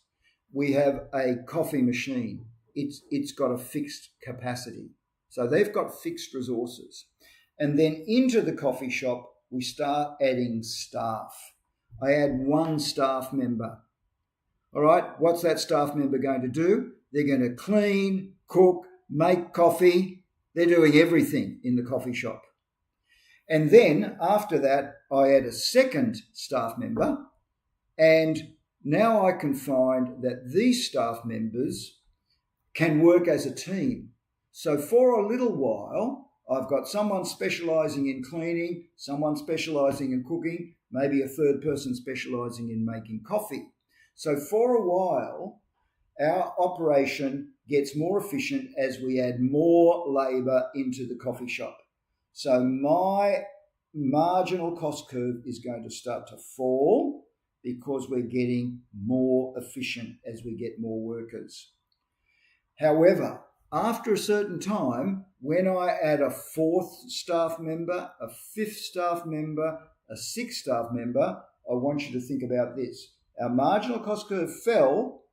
We have a coffee machine. It's got a fixed capacity. So they've got fixed resources. And then into the coffee shop, we start adding staff. I add one staff member. All right, what's that staff member going to do? They're going to clean, cook, make coffee. They're doing everything in the coffee shop. And then after that, I add a second staff member. And now I can find that these staff members can work as a team. So for a little while, I've got someone specialising in cleaning, someone specialising in cooking, maybe a third person specialising in making coffee. So for a while, our operation gets more efficient as we add more labour into the coffee shop. So my marginal cost curve is going to start to fall because we're getting more efficient as we get more workers. However, after a certain time, when I add a fourth staff member, a fifth staff member, a sixth staff member, I want you to think about this. Our marginal cost curve fell,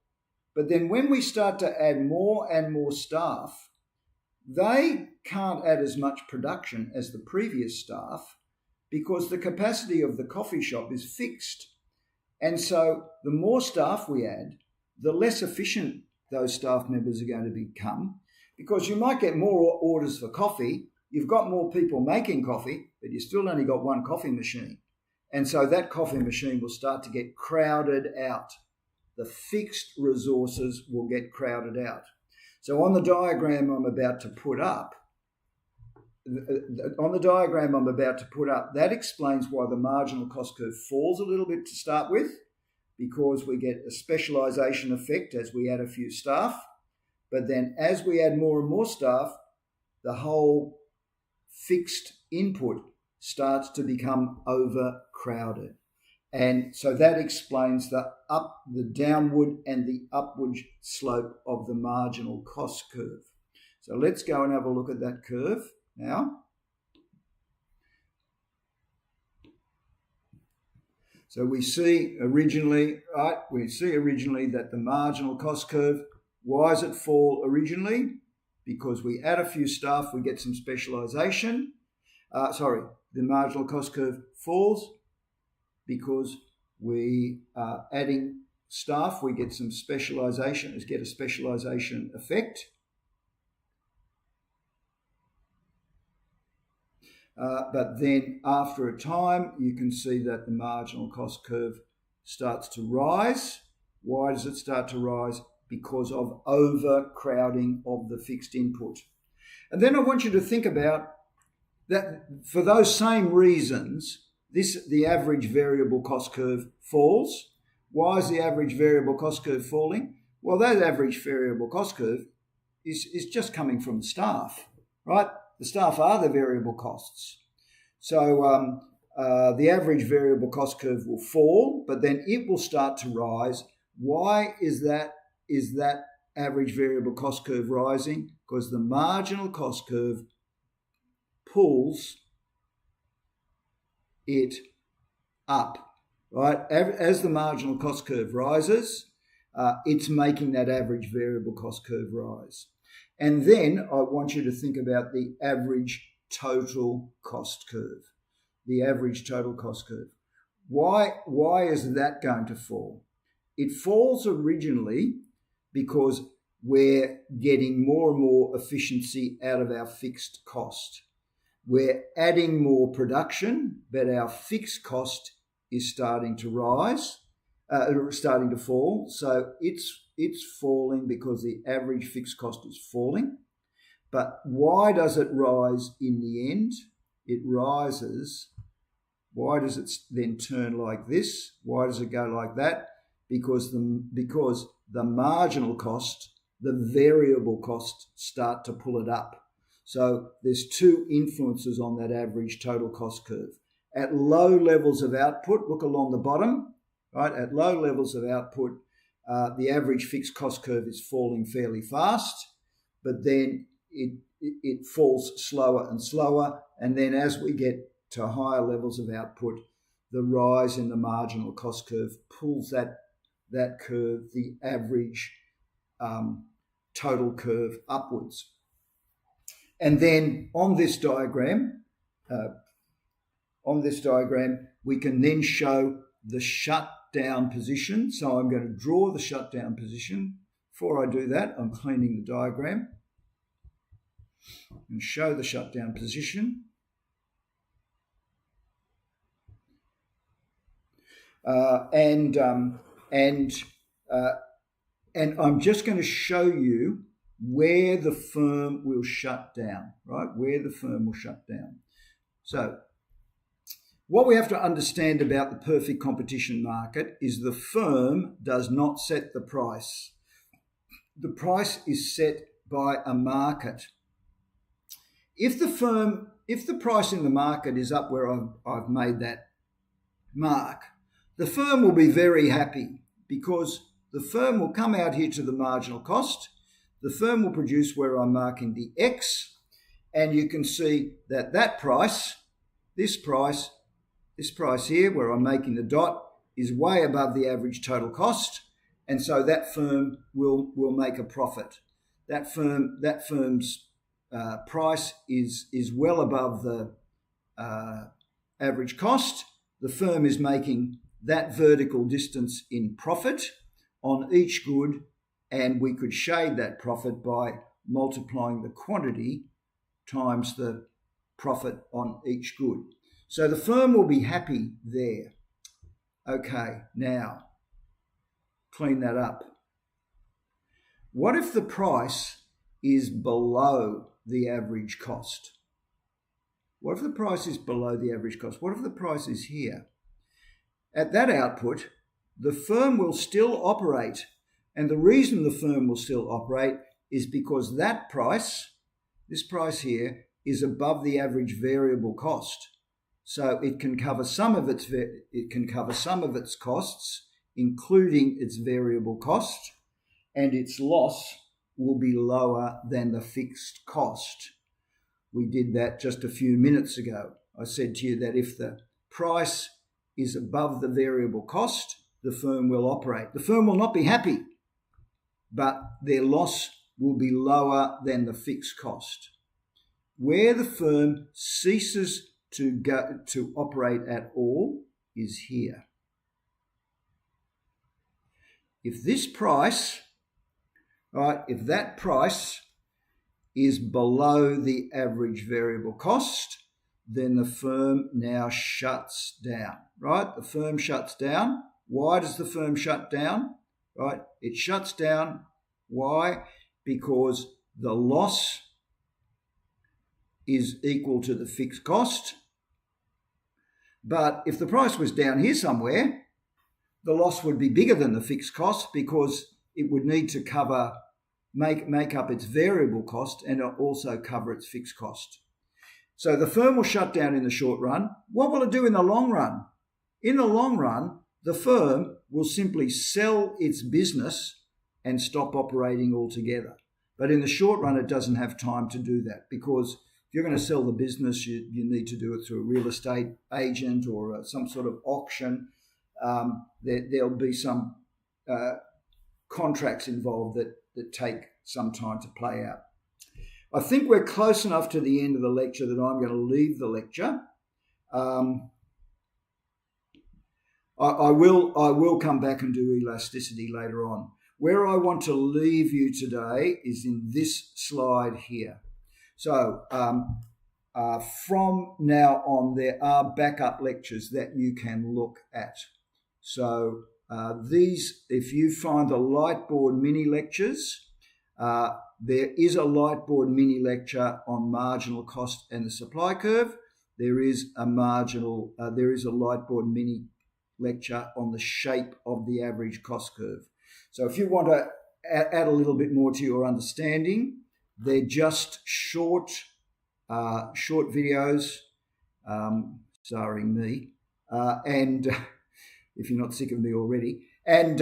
but then when we start to add more and more staff, they can't add as much production as the previous staff because the capacity of the coffee shop is fixed. And so the more staff we add, the less efficient those staff members are going to become, because you might get more orders for coffee. You've got more people making coffee, but you still only got one coffee machine. And so that coffee machine will start to get crowded out. The fixed resources will get crowded out. So on the diagram I'm about to put up, that explains why the marginal cost curve falls a little bit to start with, because we get a specialization effect as we add a few staff. But then as we add more and more staff, the whole fixed input starts to become overcrowded. And so that explains the downward and the upward slope of the marginal cost curve. So let's go and have a look at that curve now. So we see originally that the marginal cost curve, why does it fall originally? Because we add a few staff, we get some specialization. The marginal cost curve falls because we are adding staff, we get some specialization, get a specialization effect. But then after a time, you can see that the marginal cost curve starts to rise. Why does it start to rise? Because of overcrowding of the fixed input. And then I want you to think about that for those same reasons, the average variable cost curve falls. Why is the average variable cost curve falling? Well, that average variable cost curve is just coming from the staff, right? The staff are the variable costs. So the average variable cost curve will fall, but then it will start to rise. Why is that average variable cost curve rising? Because the marginal cost curve pulls it up, right? As the marginal cost curve rises, it's making that average variable cost curve rise. And then I want you to think about the average total cost curve. The average total cost curve. Why is that going to fall? It falls originally because we're getting more and more efficiency out of our fixed cost. We're adding more production, but our fixed cost is starting to rise, starting to fall. So it's falling because the average fixed cost is falling. But why does it rise in the end? It rises. Why does it then turn like this? Why does it go like that? Because the marginal cost, the variable costs start to pull it up. So there's two influences on that average total cost curve. At low levels of output, look along the bottom, right? At low levels of output, the average fixed cost curve is falling fairly fast, but then it falls slower and slower. And then as we get to higher levels of output, the rise in the marginal cost curve pulls that curve, the average total curve upwards. And then on this diagram, we can then show the shutdown position. So I'm going to draw the shutdown position. Before I do that, I'm cleaning the diagram and show the shutdown position. And I'm just going to show you where the firm will shut down, right? Where the firm will shut down. So what we have to understand about the perfect competition market is the firm does not set the price. The price is set by a market. If the price in the market is up where I've made that mark, the firm will be very happy because the firm will come out here to the marginal cost. The firm will produce where I'm marking the X, and you can see that price, this price here where I'm making the dot, is way above the average total cost, and so that firm will make a profit. That firm's price is well above average cost. The firm is making that vertical distance in profit on each good, and we could shade that profit by multiplying the quantity times the profit on each good. So the firm will be happy there. Okay, now clean that up. What if the price is below the average cost? What if the price is below the average cost? What if the price is here? At that output, the firm will still operate. And the reason the firm will still operate is because that price, this price here, is above the average variable cost. So it can cover some of its costs, including its variable cost, and its loss will be lower than the fixed cost. We did that just a few minutes ago. I said to you that if the price is above the variable cost, the firm will operate. The firm will not be happy, but their loss will be lower than the fixed cost. Where the firm ceases to operate at all is here. If this price, if that price is below the average variable cost, then the firm now shuts down, right? The firm shuts down. Why does the firm shut down, right? It shuts down. Why? Because the loss is equal to the fixed cost. But if the price was down here somewhere, the loss would be bigger than the fixed cost because it would need to make up its variable cost and also cover its fixed cost. So the firm will shut down in the short run. What will it do in the long run? In the long run, the firm will simply sell its business and stop operating altogether. But in the short run, it doesn't have time to do that because if you're going to sell the business, you need to do it through a real estate agent or some sort of auction. There'll be some contracts involved that take some time to play out. I think we're close enough to the end of the lecture that I'm going to leave the lecture. I will come back and do elasticity later on. Where I want to leave you today is in this slide here. So from now on, there are backup lectures that you can look at. So these, if you find the Lightboard mini lectures, there is a Lightboard mini lecture on marginal cost and the supply curve. There is a Lightboard mini lecture on the shape of the average cost curve. So if you want to add a little bit more to your understanding, they're just short videos, starring me, and if you're not sick of me already, and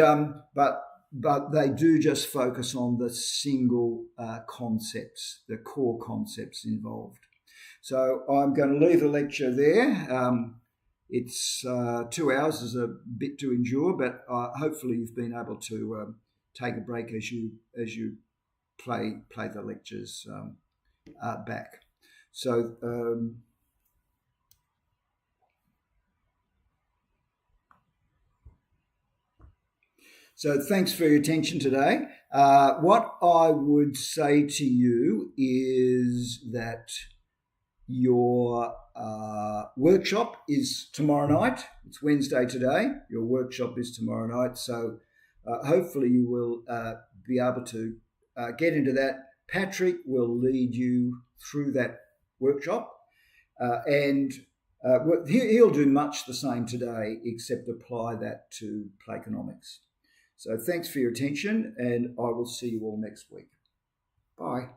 but they do just focus on the single concepts, the core concepts involved. So I'm going to leave the lecture there. It's 2 hours is a bit to endure, but hopefully you've been able to take a break as you play the lectures back. So thanks for your attention today. What I would say to you is that your workshop is tomorrow night. It's Wednesday today. Your workshop is tomorrow night. So hopefully you will be able to get into that. Patrick will lead you through that workshop. And he'll do much the same today, except apply that to Placonomics. So thanks for your attention, and I will see you all next week. Bye.